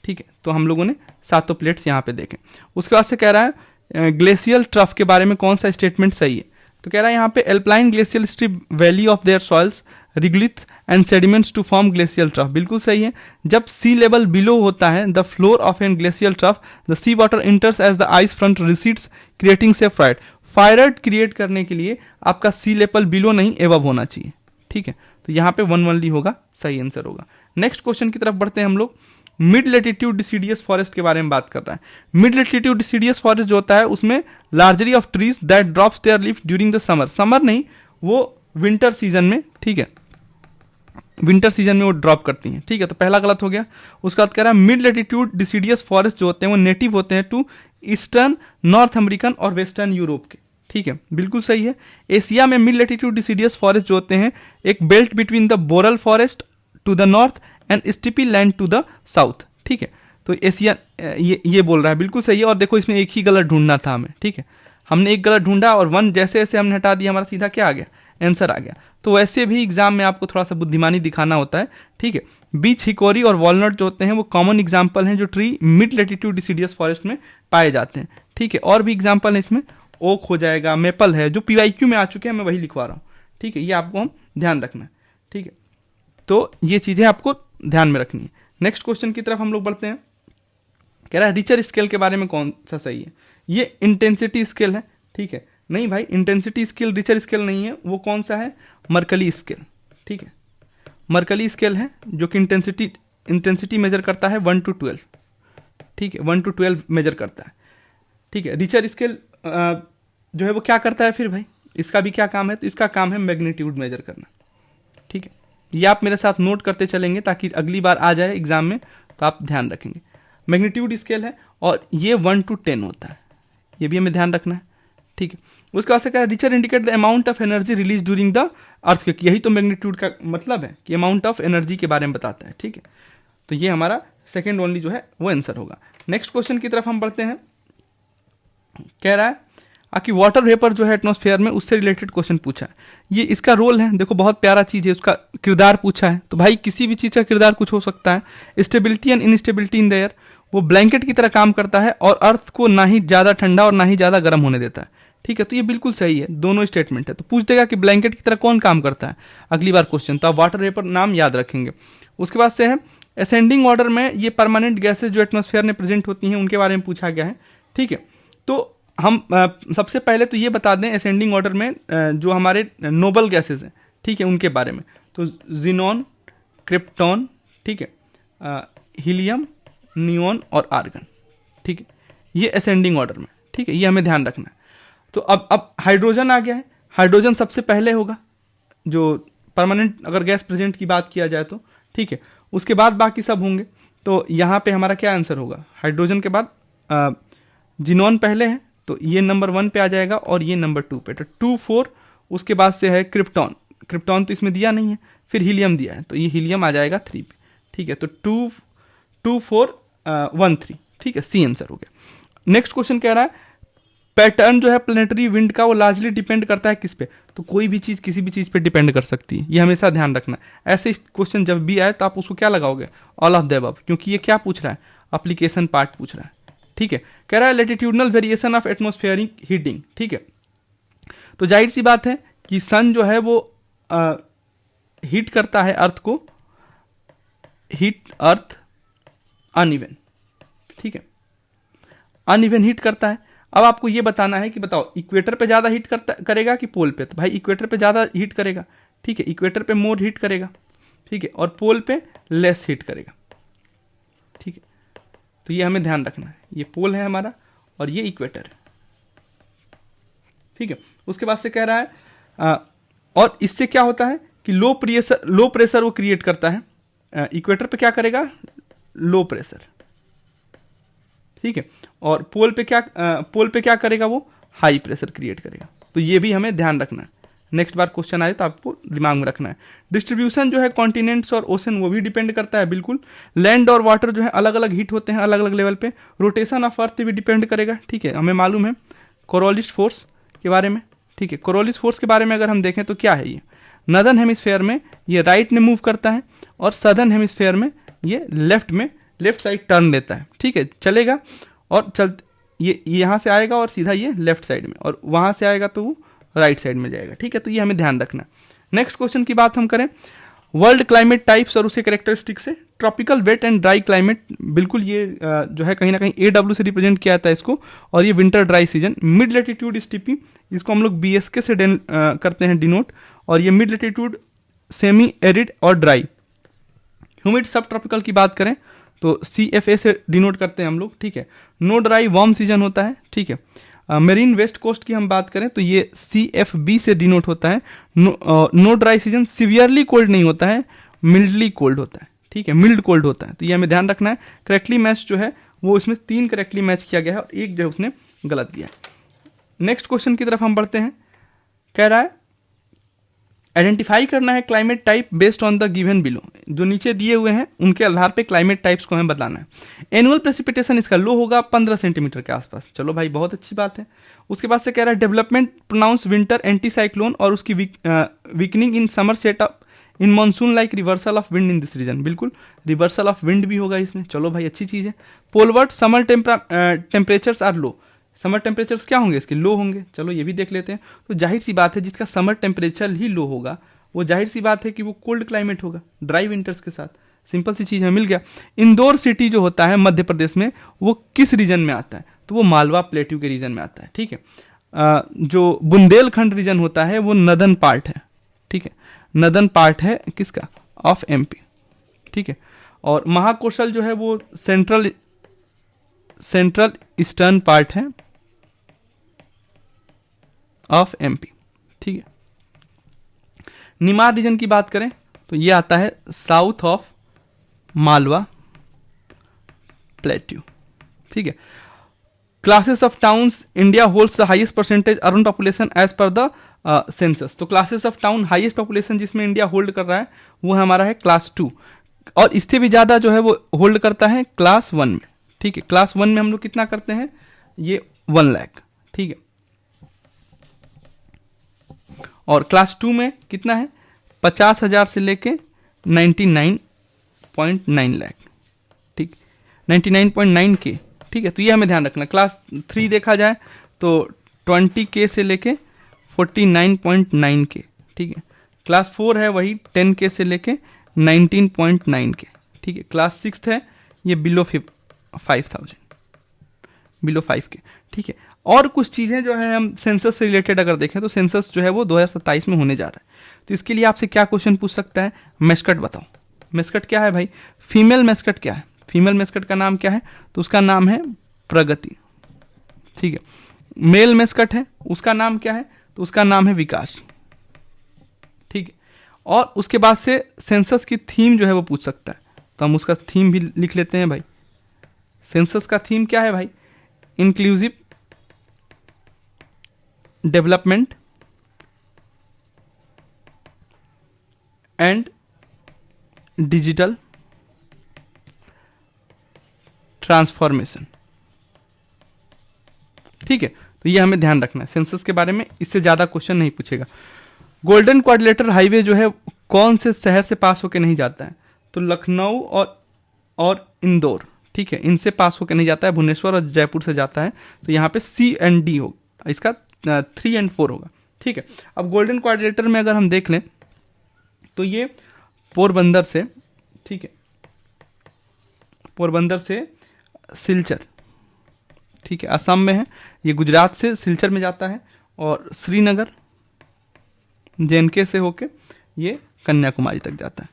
S1: ठीक है। तो हम लोगों ने 7 प्लेट्स यहाँ पे देखे। उसके बाद से कह रहा है ग्लेशियल ट्रफ के बारे में कौन सा स्टेटमेंट सही है, तो कह रहा है यहाँ पे alpine glacial strip valley of their soils regolith and sediments to form glacial trough, बिल्कुल सही है। जब सी लेवल बिलो होता है the floor of an glacial trough the sea water enters as the ice front recedes creating से fjord. Fjord create करने के लिए आपका सी लेवल बिलो नहीं एवब होना चाहिए, ठीक है। तो यहाँ पे 1 होगा, सही आंसर होगा। नेक्स्ट क्वेश्चन की तरफ बढ़ते हैं हम लोग। मिड लेटीट्यूड डिसीडियस फॉरेस्ट के बारे में बात कर रहा है। मिड लेटीट्यूड डिसीडियस फॉरेस्ट जो होता है उसमें largely of trees that drops their leaf during the summer नहीं, वो विंटर सीजन में, ठीक है, विंटर सीजन में वो ड्रॉप करती हैं, ठीक है। तो पहला गलत हो गया। उसके बाद कह रहा है मिड लेटीट्यूड डिसीडियस फॉरेस्ट जो होते हैं वो नेटिव होते हैं टू ईस्टर्न, नॉर्थ अमेरिकन और वेस्टर्न यूरोप के, ठीक है, बिल्कुल सही है। एशिया में मिड लेटीट्यूड डिसीडियस फॉरेस्ट जो होते हैं एक belt between the boreal forest to the north and steppe land to the south, ठीक है। तो एशिया ये बोल रहा है, बिल्कुल सही है। और देखो इसमें एक ही गलत ढूंढना था हमें, ठीक है। हमने एक गलत ढूंढा और 1 जैसे जैसे हमने हटा दिया हमारा सीधा क्या आ गया, आंसर आ गया। तो वैसे भी एग्जाम में आपको थोड़ा सा बुद्धिमानी दिखाना होता है, ठीक है। बीच हिकोरी और वॉलनट जो होते हैं वो कॉमन एग्जाम्पल हैं जो tree mid latitude deciduous forest में पाए जाते हैं, ठीक है। और भी एग्जाम्पल है इसमें, ओक हो जाएगा, मेपल है, जो पीवाईक्यू में आ चुके हैं मैं वही लिखवा रहा हूँ, ठीक है, ये आपको हम ध्यान रखना है, ठीक है। तो ये चीजें आपको ध्यान में रखनी है। नेक्स्ट क्वेश्चन की तरफ हम लोग बढ़ते हैं। कह रहा है रिचर स्केल के बारे में कौन सा सही है? ये इंटेंसिटी स्केल है, ठीक है। नहीं भाई, इंटेंसिटी स्केल रिचर स्केल नहीं है, वो कौन सा है? मर्कली स्केल, ठीक है। मर्कली स्केल है जो कि इंटेंसिटी मेजर करता है 1 to 12, ठीक है, 1 to 12 मेजर करता है, ठीक है। रिचर स्केल जो है वो क्या करता है फिर भाई? इसका भी क्या काम है? तो इसका काम है मैग्नीट्यूड मेजर करना, ठीक है। ये आप मेरे साथ नोट करते चलेंगे ताकि अगली बार आ जाए एग्जाम में तो आप ध्यान रखेंगे। मैग्नीट्यूड स्केल है और ये 1 to 10 होता है, ये भी हमें ध्यान रखना है, ठीक है। उसके बाद से क्या है? Richter indicate the amount of energy release during the earthquake. यही तो मैग्नीट्यूड का मतलब है कि अमाउंट ऑफ एनर्जी के बारे में बताता है, ठीक है। तो ये हमारा सेकेंड ओनली जो है वो आंसर होगा। नेक्स्ट क्वेश्चन की तरफ हम बढ़ते हैं। कह रहा है कि वाटर वेपर जो है एटमॉस्फेयर में, उससे रिलेटेड क्वेश्चन पूछा है। ये इसका रोल है, देखो बहुत प्यारा चीज है, उसका किरदार पूछा है। तो भाई किसी भी चीज का किरदार कुछ हो सकता है। Stability and instability in the air, वो ब्लैंकेट की तरह काम करता है और अर्थ को ना ही ज्यादा ठंडा और ना ही ज्यादा गर्म होने देता है, ठीक है। तो ये बिल्कुल सही है, दोनों स्टेटमेंट है। तो पूछ देगा कि ब्लैंकेट की तरह कौन काम करता है अगली बार क्वेश्चन, तो आप वाटर वेपर नाम याद रखेंगे। उसके बाद से है असेंडिंग ऑर्डर में ये परमानेंट गैसेज जो एटमॉस्फेयर में प्रेजेंट होती हैं उनके बारे में पूछा गया है, ठीक है। तो हम सबसे पहले तो ये बता दें असेंडिंग ऑर्डर में जो हमारे नोबल गैसेज हैं, ठीक है, उनके बारे में। तो जिनॉन, क्रिप्टॉन, ठीक है, हीलियम, नियोन और आर्गन, ठीक है, ये असेंडिंग ऑर्डर में, ठीक है, ये हमें ध्यान रखना है। तो अब हाइड्रोजन आ गया है। हाइड्रोजन सबसे पहले होगा जो परमानेंट अगर गैस प्रेजेंट की बात किया जाए तो, ठीक है। उसके बाद बाकी सब होंगे। तो यहाँ पे हमारा क्या आंसर होगा? हाइड्रोजन के बाद जिनॉन पहले है तो ये नंबर 1 पे आ जाएगा और ये नंबर 2 पे। तो 2, 4, उसके बाद से है क्रिप्टॉन। क्रिप्टॉन तो इसमें दिया नहीं है। फिर हीलियम दिया है तो ये हीलियम आ जाएगा 3 पे, ठीक है। तो 2, 4, 1, 3, ठीक है, सी आंसर हो गया। नेक्स्ट क्वेश्चन कह रहा है पैटर्न जो है प्लेनेटरी विंड का वो लार्जली डिपेंड करता है किस पे? तो कोई भी चीज किसी भी चीज पे डिपेंड कर सकती है, ये हमेशा ध्यान रखना। ऐसे क्वेश्चन जब भी आए तो आप उसको क्या लगाओगे? ऑल ऑफ द अबव, क्योंकि ये क्या पूछ रहा है? एप्लीकेशन पार्ट पूछ रहा है, ठीक है। कह रहा है latitudinal variation of atmospheric heating, ठीक है। तो जाहिर सी बात है कि सन जो है वो हीट करता है अर्थ को, हीट अर्थ अनइवन, ठीक है, अनइवन हीट करता है। अब आपको ये बताना है कि बताओ इक्वेटर पे ज्यादा हीट करेगा कि पोल पे? तो भाई इक्वेटर पे ज्यादा हीट करेगा, ठीक है, इक्वेटर पे मोर हीट करेगा, ठीक है, और पोल पे लेस हीट करेगा, ठीक है। तो ये हमें ध्यान रखना है, ये पोल है हमारा और ये इक्वेटर है, ठीक है। उसके बाद से कह रहा है और इससे क्या होता है कि लो प्रेशर वो क्रिएट करता है। इक्वेटर पे क्या करेगा? लो प्रेशर, ठीक है, और पोल पे क्या करेगा? वो हाई प्रेशर क्रिएट करेगा। तो ये भी हमें ध्यान रखना है, नेक्स्ट बार क्वेश्चन आए तो आपको दिमाग में रखना है। डिस्ट्रीब्यूशन जो है कॉन्टिनेंट्स और ओशन वो भी डिपेंड करता है, बिल्कुल। लैंड और वाटर जो है अलग अलग हीट होते हैं अलग अलग लेवल पे। रोटेशन ऑफ अर्थ भी डिपेंड करेगा, ठीक है, हमें मालूम है। कोरोलिस फोर्स के बारे में, ठीक है, कोरोलिस फोर्स के बारे में अगर हम देखें तो क्या है? ये नॉर्दर्न हेमिस्फेयर में ये राइट में मूव करता है और सदर्न हेमिस्फेयर में ये लेफ्ट साइड टर्न लेता है, ठीक है, चलेगा और ये यहाँ से आएगा और सीधा ये लेफ्ट साइड में, और वहां से आएगा तो वो राइट साइड में जाएगा, ठीक है। तो ये हमें ध्यान रखना। नेक्स्ट क्वेश्चन की बात हम करें वर्ल्ड क्लाइमेट टाइप्स और उसे कैरेक्टरिस्टिक से। Tropical, wet and dry climate, बिल्कुल ये जो है कहीं ना कहीं AW से रिप्रेजेंट किया जाता है इसको, और ये winter dry season. Mid latitude steppe, इसको हम लोग BSK से करते हैं डिनोट, और ये मिड लेटीट्यूड सेमी एरिड और ड्राई। ह्यूमिड सब ट्रॉपिकल की बात करें तो CFA से डिनोट करते हैं हम लोग, ठीक है। नो ड्राई वार्म सीजन होता है, ठीक है। मेरीन वेस्ट कोस्ट की हम बात करें तो ये CFB से डिनोट होता है। No dry season severely cold नहीं होता है, मिल्डली कोल्ड होता है, ठीक है, मिल्ड कोल्ड होता है। तो ये हमें ध्यान रखना है। करेक्टली मैच जो है वो इसमें 3 करेक्टली मैच किया गया है और 1 जो है उसने गलत दिया है। नेक्स्ट क्वेश्चन की तरफ हम बढ़ते हैं। कह रहा है आइडेंटिफाई करना है climate type based on the given below, जो नीचे दिए हुए हैं उनके आधार पे क्लाइमेट टाइप्स को हमें बताना है। एनुअल प्रेसिपिटेशन इसका लो होगा 15 सेंटीमीटर के आसपास, चलो भाई बहुत अच्छी बात है। उसके बाद से कह रहा है development pronounce winter anticyclone और उसकी weakening in summer setup in monsoon like reversal of wind in this region, बिल्कुल रिवर्सल ऑफ विंड भी होगा इसमें, चलो भाई अच्छी चीज है। Poleward summer temperatures are low, summer temperatures क्या होंगे इसके, लो होंगे। चलो ये भी देख लेते हैं। तो जाहिर सी बात है जिसका समर टेम्परेचर ही लो होगा वो जाहिर सी बात है कि वो कोल्ड क्लाइमेट होगा, ड्राई विंटर्स के साथ। सिंपल सी चीज हमें मिल गया। इंदौर सिटी जो होता है मध्य प्रदेश में वो किस रीजन में आता है, तो वो मालवा प्लेट्यू के रीजन में आता है। ठीक है, जो बुंदेलखंड रीजन होता है वो नदर्न पार्ट है। ठीक है, नदर्न पार्ट है किसका, ऑफ एमपी। ठीक है, और महाकोशल जो है वो सेंट्रल ईस्टर्न पार्ट है ऑफ एमपी। ठीक है, निमाड़ रीजन की बात करें तो ये आता है साउथ ऑफ मालवा प्लेट्यू। ठीक है, classes of towns, India holds the highest percentage urban population as per the census. तो classes of town highest population जिसमें इंडिया होल्ड कर रहा है वो हमारा है क्लास 2, और इससे भी ज्यादा जो है वो होल्ड करता है क्लास 1 में। ठीक है, क्लास 1 में हम लोग कितना करते हैं, ये 1 लाख। ठीक है, और क्लास 2 में कितना है, 50,000 से लेके 99.9 लाख। ठीक, 99.9 के। ठीक है, तो ये हमें ध्यान रखना। क्लास 3 देखा जाए तो 20 के से लेके 49.9 के। ठीक है, क्लास 4 है वही 10 के से लेके 19.9 के। ठीक है, क्लास 6 है ये बिलो 5,000, बिलो 5 के। ठीक है, और कुछ चीजें जो है हम सेंसस से रिलेटेड अगर देखें तो सेंसस जो है वो 2027 में होने जा रहा है। तो इसके लिए आपसे क्या क्वेश्चन पूछ सकता है, मेस्कट बताओ। मेस्कट क्या है भाई, फीमेल मेस्कट क्या है, फीमेल मेस्कट का नाम क्या है, तो उसका नाम है प्रगति। ठीक है, मेल मेस्कट है उसका नाम क्या है, तो उसका नाम है विकास। ठीक है, और उसके बाद से सेंसस की थीम जो है वो पूछ सकता है, तो हम उसका थीम भी लिख लेते हैं भाई। सेंसस का थीम क्या है भाई, inclusive development and digital transformation. ठीक है, तो ये हमें ध्यान रखना है सेंसस के बारे में, इससे ज्यादा क्वेश्चन नहीं पूछेगा। गोल्डन क्वाड्रिलेटरल हाईवे जो है कौन से शहर से पास होकर नहीं जाता है, तो लखनऊ और इंदौर। ठीक है, इनसे पास होकर नहीं जाता है, भुवनेश्वर और जयपुर से जाता है। तो यहाँ पे C&D होगा, इसका 3 और 4 होगा। ठीक है, अब गोल्डन क्वाड्रिलेटर में अगर हम देख लें तो ये पोरबंदर से, ठीक है, पोरबंदर से सिलचर, ठीक है, असम में है, ये गुजरात से सिलचर में जाता है, और श्रीनगर JNK से होके ये कन्याकुमारी तक जाता है।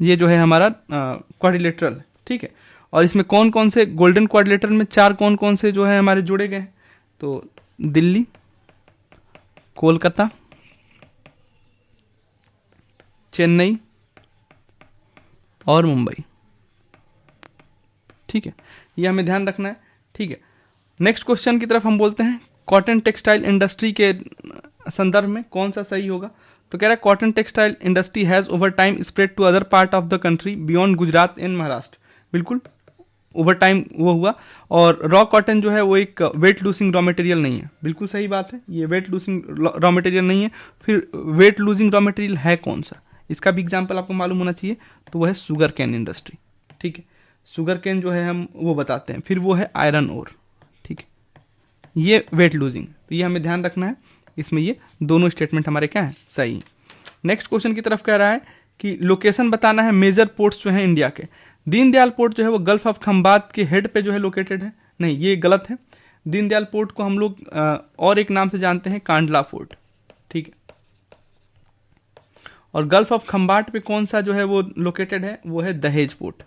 S1: ये जो है हमारा क्वाड्रिलेटरल। ठीक है, और इसमें कौन कौन से गोल्डन क्वाड्रिलेटरल में 4 कौन कौन से जो है हमारे जुड़े गए हैं, तो दिल्ली, कोलकाता, चेन्नई और मुंबई। ठीक है, ये हमें ध्यान रखना है। ठीक है, नेक्स्ट क्वेश्चन की तरफ हम बोलते हैं। कॉटन टेक्सटाइल इंडस्ट्री के संदर्भ में कौन सा सही होगा, तो कह रहा है cotton textile industry has over time spread to other part of the country beyond Gujarat and Maharashtra. बिल्कुल ओवर टाइम वो हुआ, और रॉ कॉटन जो है वो एक वेट लूजिंग रॉ मटेरियल नहीं है। बिल्कुल सही बात है, ये वेट लूजिंग रॉ मटेरियल नहीं है। फिर वेट लूजिंग रॉ मटेरियल है कौन सा, इसका भी एग्जाम्पल आपको मालूम होना चाहिए, तो वो है शुगर कैन इंडस्ट्री। ठीक है, शुगर कैन जो है हम वो बताते हैं। फिर वो है आयरन ओर। ठीक है, ये वेट लूजिंग, तो ये हमें ध्यान रखना है। इसमें ये दोनों स्टेटमेंट हमारे क्या है, सही। नेक्स्ट क्वेश्चन की तरफ कह रहा है कि लोकेशन बताना है मेजर पोर्ट्स जो है इंडिया के। दीनदयाल पोर्ट जो है वो गल्फ ऑफ खंबात के हेड पे जो है लोकेटेड है, नहीं ये गलत है। दीनदयाल पोर्ट को हम लोग और एक नाम से जानते हैं, कांडला फोर्ट। ठीक है, और गल्फ ऑफ खंबाट पे कौन सा जो है वो लोकेटेड है, वो है दहेज पोर्ट।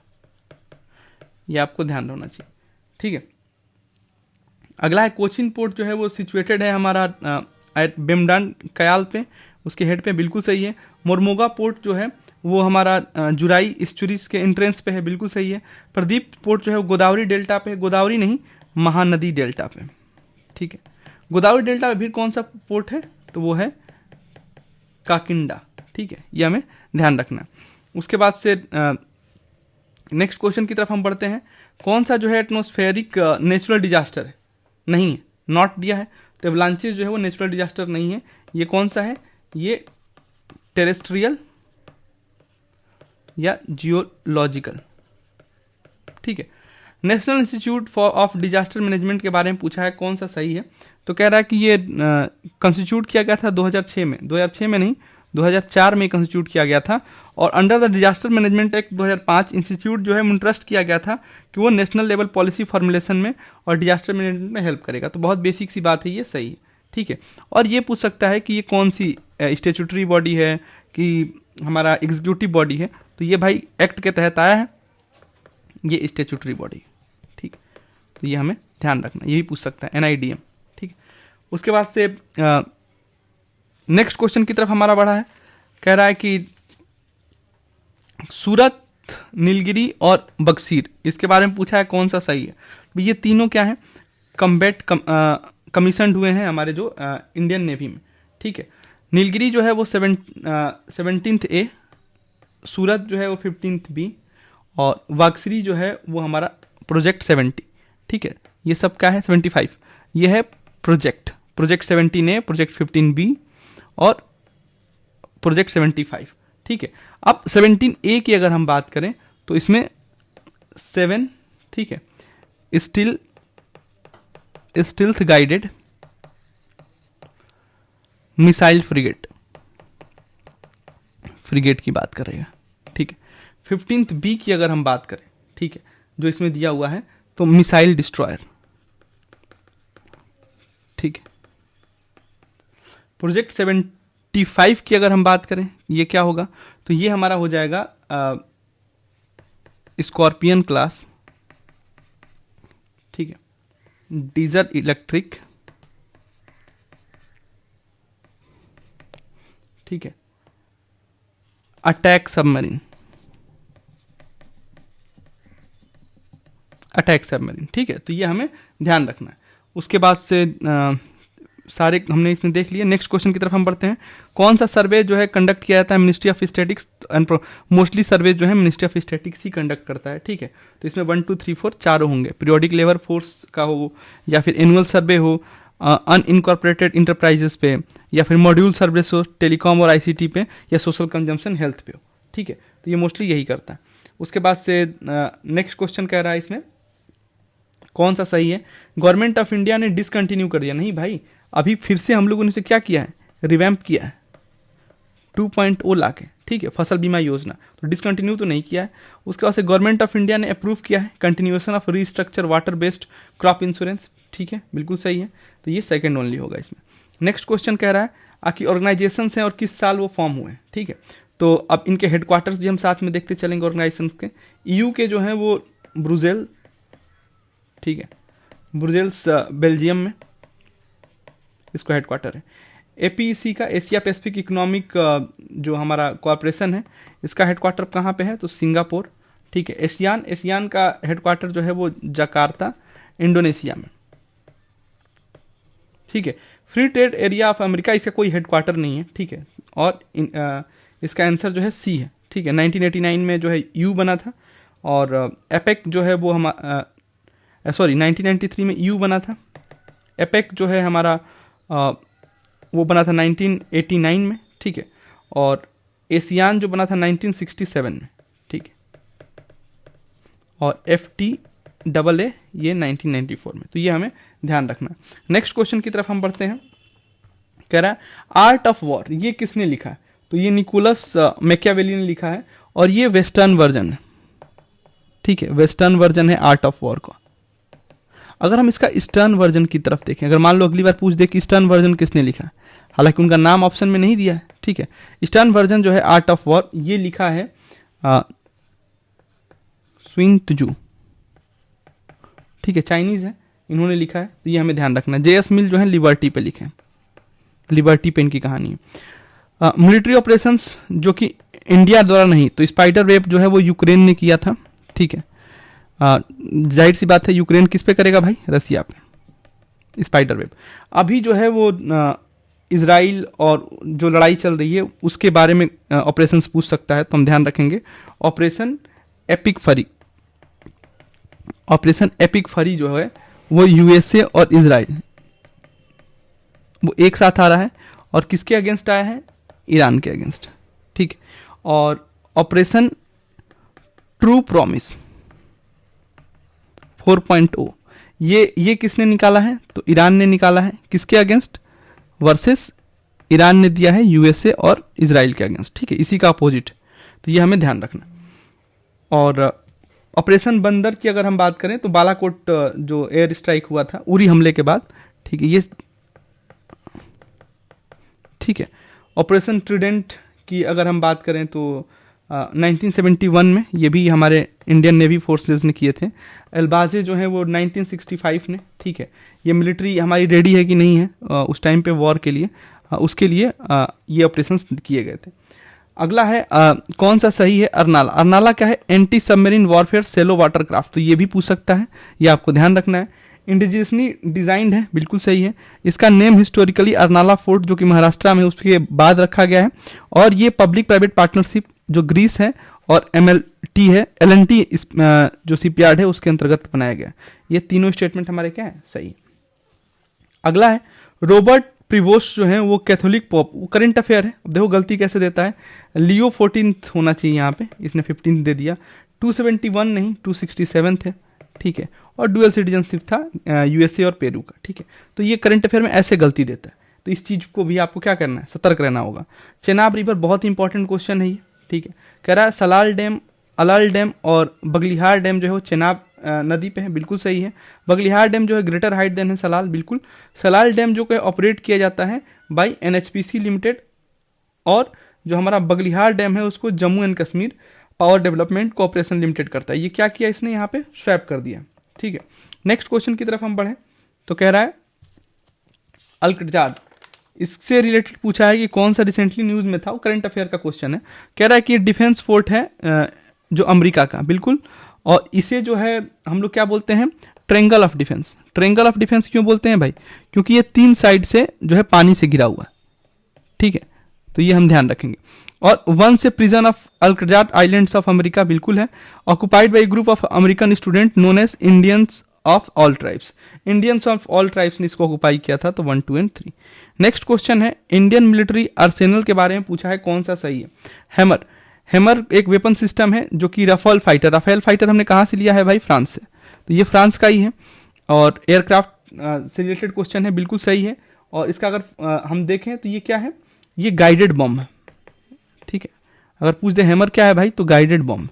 S1: ये आपको ध्यान रखना चाहिए। ठीक है, अगला है कोचिन पोर्ट जो है वो सिचुएटेड है हमारा एट बेमडान कयाल पे, उसके हेड पे, बिल्कुल सही है। मोरमोगा पोर्ट जो है वो हमारा जुराई इस्चुरीज के एंट्रेंस पे है, बिल्कुल सही है। प्रदीप पोर्ट जो है वो गोदावरी डेल्टा पे, गोदावरी नहीं महानदी डेल्टा पे। ठीक है, गोदावरी डेल्टा पे फिर कौन सा पोर्ट है, तो वो है काकिंडा। ठीक है, ये हमें ध्यान रखना है। उसके बाद से नेक्स्ट क्वेश्चन की तरफ हम बढ़ते हैं। कौन सा जो है एटमॉस्फेरिक नेचुरल डिजास्टर है, नहीं है, नॉट दिया है। तो एवलांचेस जो है वो नेचुरल डिजास्टर नहीं है। ये कौन सा है, ये टेरेस्ट्रियल या जियोलॉजिकल। ठीक है, national institute for of disaster management के बारे में पूछा है, कौन सा सही है? तो कह रहा है कि ये कंस्टिट्यूट किया गया था 2006 में, 2006 में नहीं 2004 में कंस्टिट्यूट किया गया था, और under the disaster management act 2005 institute जो है मुंट्रस्ट किया गया था कि वो नेशनल लेवल पॉलिसी फॉर्मुलेशन में और डिजास्टर मैनेजमेंट में हेल्प करेगा। तो बहुत बेसिक सी बात है, ये सही है, ठीक है। और ये पूछ सकता है कि ये कौन सी स्टेचुटरी बॉडी है कि हमारा एग्जीक्यूटिव बॉडी है, तो ये भाई एक्ट के तहत आया है, ये स्टेचुटरी बॉडी, ठीक। तो ये हमें ध्यान रखना, यही पूछ सकता है NIDM, ठीक। उसके बाद से नेक्स्ट क्वेश्चन की तरफ हमारा बढ़ा है, कह रहा है कि सूरत, नीलगिरी और बक्सीर, इसके बारे में पूछा है कौन सा सही है। ये तीनों क्या है, कम्बैट कमीशन हुए हैं हमारे जो इंडियन नेवी में, ठीक है। नीलगिरी जो है वो 17th A, सूरत जो है वो 15th B, और वाक्सरी जो है वो हमारा प्रोजेक्ट 70, ठीक है। ये सब क्या है 75, ये है प्रोजेक्ट 17A, प्रोजेक्ट 15B और प्रोजेक्ट 75, ठीक है। अब 17A की अगर हम बात करें तो इसमें 7, ठीक है, स्टिल्थ गाइडेड मिसाइल फ्रिगेट की बात कर रहे हैं, ठीक है। 15th B की अगर हम बात करें, ठीक है, जो इसमें दिया हुआ है तो मिसाइल डिस्ट्रॉयर, ठीक है। प्रोजेक्ट 75 की अगर हम बात करें, ये क्या होगा, तो ये हमारा हो जाएगा स्कॉर्पियन क्लास, ठीक है, डीजल इलेक्ट्रिक, ठीक है, अटैक सबमरीन, ठीक है। तो ये हमें ध्यान रखना है। उसके बाद से सारे हमने इसमें देख लिए। नेक्स्ट क्वेश्चन की तरफ हम बढ़ते हैं। कौन सा सर्वे जो है कंडक्ट किया जाता है ministry of statistics and mostly survey जो है मिनिस्ट्री ऑफ स्टैटिक्स ही कंडक्ट करता है, ठीक है। तो इसमें 1 2 3 4 चारों होंगे, पीरियोडिक लेबर फोर्स का हो, या फिर एनुअल सर्वे हो अनइनकॉर्पोरेटेड इंटरप्राइजेस पे, या फिर मॉड्यूल सर्विस हो टेलीकॉम और ICT पे, या सोशल कंजम्पशन हेल्थ पे हो, ठीक है। तो ये मोस्टली यही करता है। उसके बाद से नेक्स्ट क्वेश्चन कह रहा है इसमें कौन सा सही है। गवर्नमेंट ऑफ इंडिया ने डिसकंटिन्यू कर दिया, नहीं भाई, अभी फिर से हम लोगों ने इसे क्या किया है, रिवैम्प किया है 2.0 लाके, ठीक है, फसल बीमा योजना। तो डिसकंटिन्यू तो नहीं किया है। उसके बाद से गवर्नमेंट ऑफ इंडिया ने अप्रूव किया है continuation of restructure water based crop insurance, ठीक है, बिल्कुल सही है। तो ये सेकंड ओनली होगा इसमें। नेक्स्ट क्वेश्चन कह रहा है कि ऑर्गेनाइजेशन हैं और किस साल वो फॉर्म हुए हैं, ठीक है। तो अब इनके हेडक्वार्टर्स भी हम साथ में देखते चलेंगे ऑर्गेनाइजेशन के। EU के जो हैं वो ब्रुसेल, ठीक है, ब्रुसेल्स बेल्जियम में इसका हेडक्वार्टर है। APEC का एशिया पैसिफिक इकोनॉमिक जो हमारा कॉरपोरेशन है, इसका हेडक्वार्टर कहाँ पे है, तो सिंगापुर, ठीक है। एशियान का हेडक्वार्टर जो है वो जकार्ता इंडोनेशिया में, ठीक है। Free trade area of America, इसका कोई हेडक्वार्टर नहीं है, ठीक है। और इसका आंसर जो है C है, ठीक है। 1989 में जो है EU बना था, और एपेक जो है वो 1993 में EU बना था। एपेक जो है हमारा वो बना था 1989 में, ठीक है। और एशियान जो बना था 1967 में, ठीक है। और FTA ये 1994 में। तो ये हमें ध्यान रखना। नेक्स्ट क्वेश्चन की तरफ हम बढ़ते हैं। कह रहा है आर्ट ऑफ वॉर, ये किसने लिखा है, तो ये निकोलस मैकियावेली ने लिखा है, और ये वेस्टर्न वर्जन है, ठीक है, वेस्टर्न वर्जन है आर्ट ऑफ वॉर का। अगर हम इसका ईस्टर्न वर्जन की तरफ देखें, अगर मान लो अगली बार पूछ दे कि ईस्टर्न वर्जन किसने लिखा है, हालांकि उनका नाम ऑप्शन में नहीं दिया है, ठीक है। ईस्टर्न वर्जन जो है आर्ट ऑफ वॉर, ये लिखा है स्विंग तुजू, ठीक है, चाइनीज है, इन्होंने लिखा है। तो ये हमें ध्यान रखना। JS मिल जो है लिबर्टी पे लिखे हैं, लिबर्टी पे इनकी कहानी है। मिलिट्री ऑपरेशंस जो कि इंडिया द्वारा नहीं, तो स्पाइडर वेब जो है वो यूक्रेन ने किया था, ठीक है। जाहिर सी बात है यूक्रेन किस पे करेगा भाई, रसिया पे, स्पाइडर वेब। अभी जो है वो इजराइल और जो लड़ाई चल रही है उसके बारे में ऑपरेशंस पूछ सकता है, तो हम ध्यान रखेंगे। ऑपरेशन एपिक फरी जो है वो USA और इजराइल वो एक साथ आ रहा है, और किसके अगेंस्ट आया है, ईरान के अगेंस्ट, ठीक। और ऑपरेशन ट्रू प्रॉमिस 4.0। ये किसने निकाला है? तो ईरान ने निकाला है। किसके अगेंस्ट? वर्सेस ईरान ने दिया है यूएसए और इजराइल के अगेंस्ट, ठीक है, इसी का अपोजिट। तो ये हमें ध्यान रखना। और ऑपरेशन बंदर की अगर हम बात करें तो बालाकोट जो एयर स्ट्राइक हुआ था उरी हमले के बाद, ठीक है, ये ठीक है। ऑपरेशन ट्रिडेंट की अगर हम बात करें तो 1971 में ये भी हमारे इंडियन नेवी फोर्सेस ने किए थे। एल्बाजे जो है वो 1965 ने, ठीक है। ये मिलिट्री हमारी रेडी है कि नहीं है उस टाइम पे वॉर के लिए, उसके लिए ये ऑपरेशंस किए गए थे। अगला है कौन सा सही है? अरनाला। अरनाला क्या है? एंटी सबमरीन वॉरफेयर सेलो वाटरक्राफ्ट। तो ये भी पूछ सकता है, ये आपको ध्यान रखना है। इंडिजियसली डिजाइंड है, बिल्कुल सही है। इसका नेम हिस्टोरिकली अरनाला फोर्ट जो कि महाराष्ट्र में उसके बाद रखा गया है। और ये पब्लिक प्राइवेट पार्टनरशिप जो ग्रीस है और MLT है, LNT जो शिपयार्ड है उसके अंतर्गत बनाया गया। ये तीनों स्टेटमेंट हमारे क्या है? सही। अगला है रॉबर्ट प्रिवोस्ट जो है वो कैथोलिक पोप, वो करंट अफेयर है। अब देखो गलती कैसे देता है। लियो 14th होना चाहिए यहाँ पे, इसने 15th दे दिया। 271 नहीं 267 है, ठीक है। और डुअल सिटीजनशिप था यूएसए और पेरू का, ठीक है। तो ये करंट अफेयर में ऐसे गलती देता है, तो इस चीज को भी आपको क्या करना है? सतर्क रहना होगा। चेनाब रिवर बहुत इंपॉर्टेंट क्वेश्चन है ये, ठीक है। कह रहा है सलाल डैम, अलाल डैम और बगलिहार डैम जो है वो चेनाब नदी पे है, बिल्कुल सही है। बगलिहार डैम जो है ग्रेटर हाइट देन है सलाल, बिल्कुल। सलाल डैम जो है ऑपरेट किया जाता है बाय NHPC लिमिटेड, और जो हमारा बगलिहार डैम है उसको Jammu and Kashmir power development corporation limited करता है। ये क्या किया इसने? यहाँ पे स्वैप कर दिया, ठीक है। नेक्स्ट क्वेश्चन की तरफ हम बढ़े तो कह रहा है अल्कजाद, इससे रिलेटेड पूछा है कि कौन सा रिसेंटली न्यूज में था, वो करंट अफेयर का क्वेश्चन है। कह रहा है कि डिफेंस फोर्ट है जो अमेरिका का, बिल्कुल। और इसे जो है हम लोग क्या बोलते हैं? Triangle of defence. Triangle of defence क्यों बोलते हैं भाई? क्योंकि ये 3 साइड से जो है पानी से घिरा हुआ है, ठीक है। तो ये हम ध्यान रखेंगे। और वन से प्रिजन ऑफ अल्कजाद आइलैंड्स ऑफ अमेरिका, बिल्कुल है। Occupied by group of American student known as Indians of all tribes. Indians of all tribes ने इसको ऑक्युपाई किया था। तो 1, 2 एंड 3। नेक्स्ट क्वेश्चन है इंडियन मिलिट्री आर्सेनल के बारे में पूछा है, कौन सा सही है? हैमर। हैमर एक वेपन सिस्टम है जो कि राफेल फाइटर हमने कहाँ से लिया है भाई? फ्रांस से। तो ये फ्रांस का ही है। और एयरक्राफ्ट से रिलेटेड क्वेश्चन है, बिल्कुल सही है। और इसका अगर हम देखें तो ये क्या है? ये गाइडेड बॉम्ब है, ठीक है। अगर पूछ दे हैमर क्या है भाई, तो गाइडेड बॉम्ब।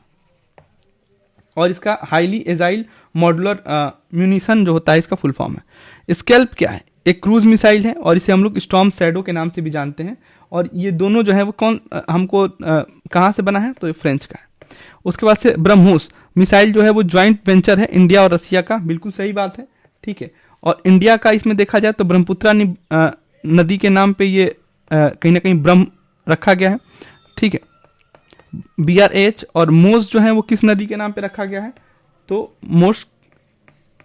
S1: और इसका हाईली एजाइल मॉड्यूलर म्यूनिशन जो होता है इसका फुल फॉर्म है। स्कैल्प क्या है? एक क्रूज मिसाइल है और इसे हम लोग स्टॉर्म शैडो के नाम से भी जानते हैं। और ये दोनों जो है वो कौन हमको कहाँ से बना है? तो ये फ्रेंच का है। उसके बाद से ब्रह्मोस मिसाइल जो है वो ज्वाइंट वेंचर है इंडिया और रसिया का, बिल्कुल सही बात है, ठीक है। और इंडिया का इसमें देखा जाए तो ब्रह्मपुत्रा नदी के नाम पे ये कहीं ना कहीं ब्रह्म रखा गया है, ठीक है। BRH और मोस जो है वो किस नदी के नाम पे रखा गया है? तो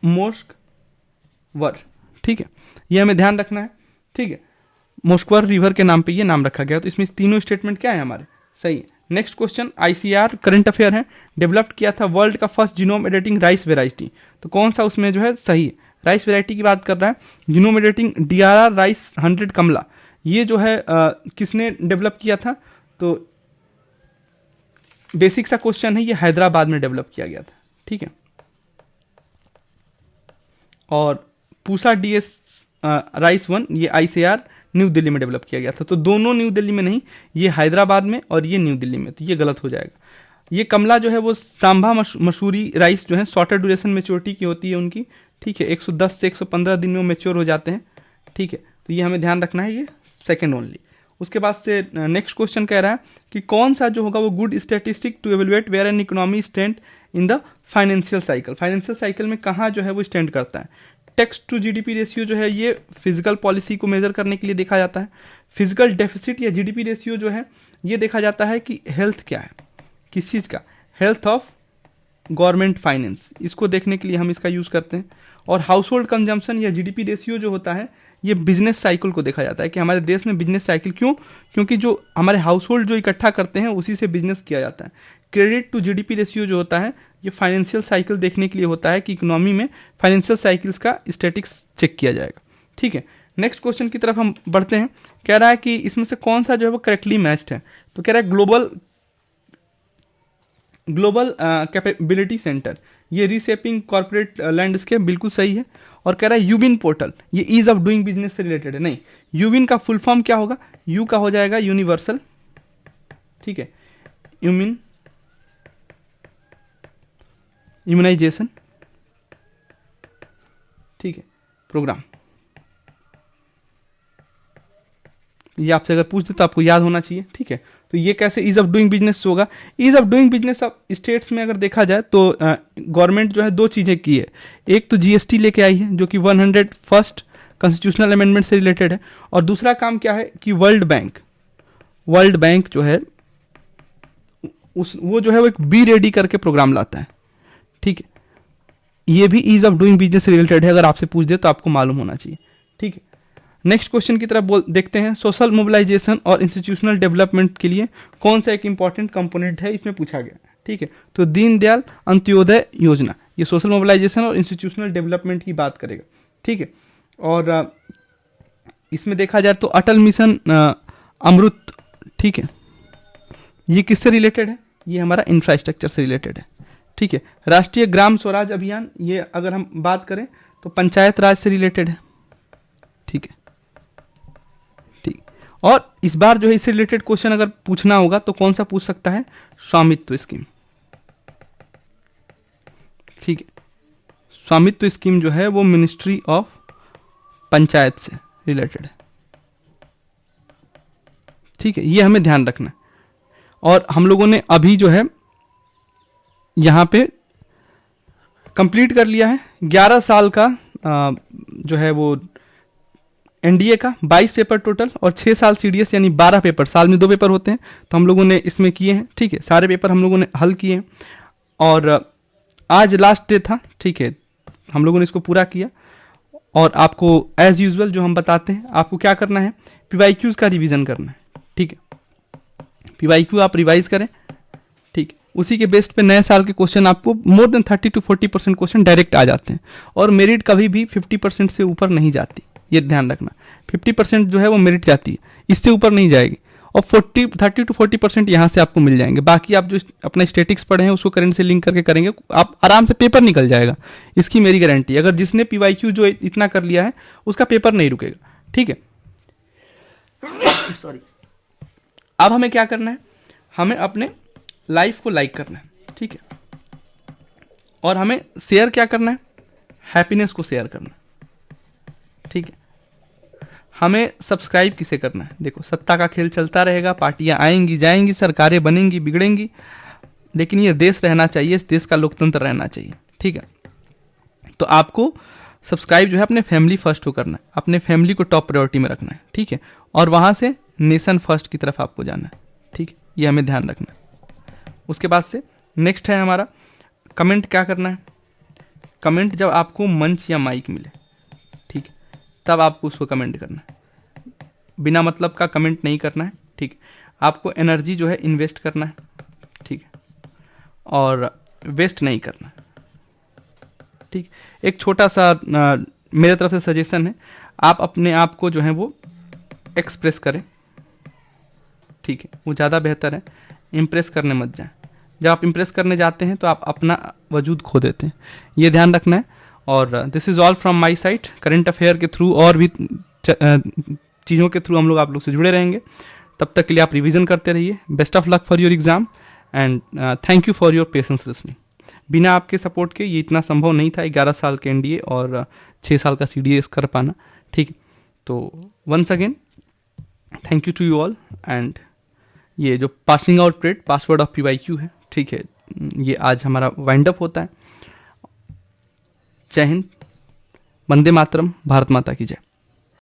S1: मोस्कवर, ठीक है। ये हमें ध्यान रखना है, ठीक है। मोस्कवर रिवर के नाम पे ये नाम रखा गया। तो इसमें तीनों स्टेटमेंट क्या है हमारे? सही है। Next question ICR current affair है। डेवलप्ड किया था वर्ल्ड का first genome editing rice variety. तो कौन सा उसमें जो है सही है? राइस वेराइटी की बात कर रहा है। जीनोम एडिटिंग DRR राइस 100 कमला, ये जो है किसने डेवलप किया था? तो बेसिक सा क्वेश्चन है, ये हैदराबाद में डेवलप किया गया था, ठीक है। और पूसा DS राइस 1 ये ICR न्यू दिल्ली में डेवलप किया गया था। तो दोनों न्यू दिल्ली में नहीं, ये हैदराबाद में और ये न्यू दिल्ली में, तो ये गलत हो जाएगा। ये कमला जो है वो सांभा मसूरी राइस जो है शॉर्टर ड्यूरेशन मेच्योरिटी की होती है उनकी, ठीक है। 110 से 115 दिन में वो मेच्योर हो जाते हैं, ठीक है। तो ये हमें ध्यान रखना है, ये सेकेंड ओनली। उसके बाद से नेक्स्ट क्वेश्चन कह रहा है कि कौन सा जो होगा वो good statistic to evaluate where an economy stand in the financial cycle. Financial cycle में कहाँ जो है वो स्टैंड करता है? टैक्स टू GDP रेशियो जो है ये फिजिकल पॉलिसी को मेजर करने के लिए देखा जाता है। फिजिकल डेफिसिट या GDP रेशियो जो है ये देखा जाता है कि हेल्थ क्या है, किस चीज़ का? हेल्थ ऑफ गवर्नमेंट फाइनेंस, इसको देखने के लिए हम इसका यूज़ करते हैं। और हाउस होल्ड कंजम्पशन या GDP रेशियो जो होता है ये बिजनेस साइकिल को देखा जाता है कि हमारे देश में बिजनेस साइकिल क्यों? क्योंकि जो हमारे हाउस होल्ड जो इकट्ठा करते हैं उसी से बिजनेस किया जाता है। क्रेडिट टू GDP रेशियो जो होता है ये फाइनेंशियल साइकिल देखने के लिए होता है कि इकोनॉमी में फाइनेंशियल साइकिल्स का स्टैटिक्स चेक किया जाएगा, ठीक है। नेक्स्ट क्वेश्चन की तरफ हम बढ़ते हैं। कह रहा है कि इसमें से कौन सा जो है वो करेक्टली मैच्ड है? तो कह रहा है ग्लोबल कैपेबिलिटी सेंटर, ये रीसेपिंग कॉर्पोरेट लैंडस्केप बिल्कुल सही है। और कह रहा है यूविन पोर्टल, ये ईज ऑफ डूइंग बिजनेस से रिलेटेड है। नहीं, यूविन का फुल फॉर्म क्या होगा, यू का हो जाएगा यूनिवर्सल, ठीक है, यूमिन इम्यूनाइजेशन, ठीक है, प्रोग्राम। ये आपसे अगर पूछ दे तो आपको याद होना चाहिए, ठीक है। तो ये कैसे ईज ऑफ डूइंग बिजनेस होगा, ईज ऑफ डूइंग बिजनेस अब स्टेट्स में अगर देखा जाए तो गवर्नमेंट जो है दो चीजें की है। एक तो जीएसटी लेके आई है जो कि 101st कॉन्स्टिट्यूशनल अमेंडमेंट से रिलेटेड है, और दूसरा काम क्या है कि वर्ल्ड बैंक जो है वो जो है वो एक बी रेडी करके प्रोग्राम लाता है, ठीक है। ये भी ईज ऑफ डूइंग बिजनेस से रिलेटेड है, अगर आपसे पूछ दे तो आपको मालूम होना चाहिए, ठीक है। नेक्स्ट क्वेश्चन की तरफ देखते हैं। सोशल मोबिलाइजेशन और इंस्टीट्यूशनल डेवलपमेंट के लिए कौन सा एक इंपॉर्टेंट कंपोनेंट है, इसमें पूछा गया, ठीक है। तो दीनदयाल अंत्योदय योजना, ये सोशल मोबिलाइजेशन और इंस्टीट्यूशनल डेवलपमेंट की बात करेगा, ठीक है। और इसमें देखा जाए तो अटल मिशन अमृत, ठीक है, ये किससे रिलेटेड है, ये हमारा इंफ्रास्ट्रक्चर से रिलेटेड है, ठीक है। राष्ट्रीय ग्राम स्वराज अभियान, ये अगर हम बात करें तो पंचायत राज से रिलेटेड है, ठीक है, ठीक। और इस बार जो है इससे रिलेटेड क्वेश्चन अगर पूछना होगा तो कौन सा पूछ सकता है, स्वामित्व स्कीम, ठीक है। स्वामित्व स्कीम जो है वो मिनिस्ट्री ऑफ पंचायत से रिलेटेड है, ठीक है, ये हमें ध्यान रखना है। और हम लोगों ने अभी जो है यहां पे कंप्लीट कर लिया है 11 साल का जो है वो एनडीए का 22 पेपर टोटल, और 6 साल सीडीएस यानी 12 पेपर, साल में 2 पेपर होते हैं, तो हम लोगों ने इसमें किए हैं, ठीक है। सारे पेपर हम लोगों ने हल किए हैं और आज लास्ट डे था, ठीक है, हम लोगों ने इसको पूरा किया। और आपको एज यूजुअल जो हम बताते हैं, आपको क्या करना है, पीवाईक्यूज का रिवीजन करना है, ठीक है। पीवाईक्यू आप रिवाइज करें, ठीक, उसी के बेस्ड पे नए साल के क्वेश्चन आपको more than 30 to 40% question direct आ जाते हैं, और मेरिट कभी भी 50% से ऊपर नहीं जाती, ये ध्यान रखना। 50% जो है वो मेरिट जाती है, इससे ऊपर नहीं जाएगी, और 30 to 40% यहाँ से आपको मिल जाएंगे। बाकी आप जो अपना स्टेटिक्स पढ़े हैं उसको करंट से लिंक करके करेंगे, आप आराम से पेपर निकल जाएगा, इसकी मेरी गारंटी। अगर जिसने पीवाईक्यू जो इतना कर लिया है उसका पेपर नहीं रुकेगा, ठीक है। सॉरी। अब हमें क्या करना है, हमें अपने लाइफ को लाइक करना है, ठीक है, और हमें शेयर क्या करना है, हैप्पीनेस को शेयर करना है, ठीक है। हमें सब्सक्राइब किसे करना है, देखो सत्ता का खेल चलता रहेगा, पार्टियां आएंगी जाएंगी, सरकारें बनेंगी बिगड़ेंगी, लेकिन ये देश रहना चाहिए, इस देश का लोकतंत्र रहना चाहिए, ठीक है। तो आपको सब्सक्राइब जो है अपने फैमिली फर्स्ट को करना है, अपने फैमिली को टॉप प्रायोरिटी में रखना है, ठीक है, और वहां से नेशन फर्स्ट की तरफ आपको जाना है, ठीक है, ये हमें ध्यान रखना है। उसके बाद से नेक्स्ट है हमारा कमेंट क्या करना है, कमेंट जब आपको मंच या माइक मिले, ठीक है, तब आपको उसको कमेंट करना है, बिना मतलब का कमेंट नहीं करना है, ठीक है। आपको एनर्जी जो है इन्वेस्ट करना है, ठीक है, और वेस्ट नहीं करना है, ठीक। एक छोटा सा मेरे तरफ से सजेशन है, आप अपने आप को जो है वो एक्सप्रेस करें, ठीक है, वो ज़्यादा बेहतर है, इम्प्रेस करने मत जाएं। जब आप इम्प्रेस करने जाते हैं तो आप अपना वजूद खो देते हैं, ये ध्यान रखना है। और this is all from my side. Current affair के थ्रू और भी चीज़ों के थ्रू हम लोग आप लोग से जुड़े रहेंगे। तब तक के लिए आप रिवीजन करते रहिए। Best of luck for your exam and thank you for your patience listening. बिना आपके सपोर्ट के ये इतना संभव नहीं था 11 साल के एनडीए और 6 साल का सीडीएस कर पाना, ठीक है। तो once again thank you to you all. And ये जो passing out parade password of PYQ है, ठीक है, ये आज हमारा वाइंड अप होता है। जय हिंद, वंदे मातरम, भारत माता की जय।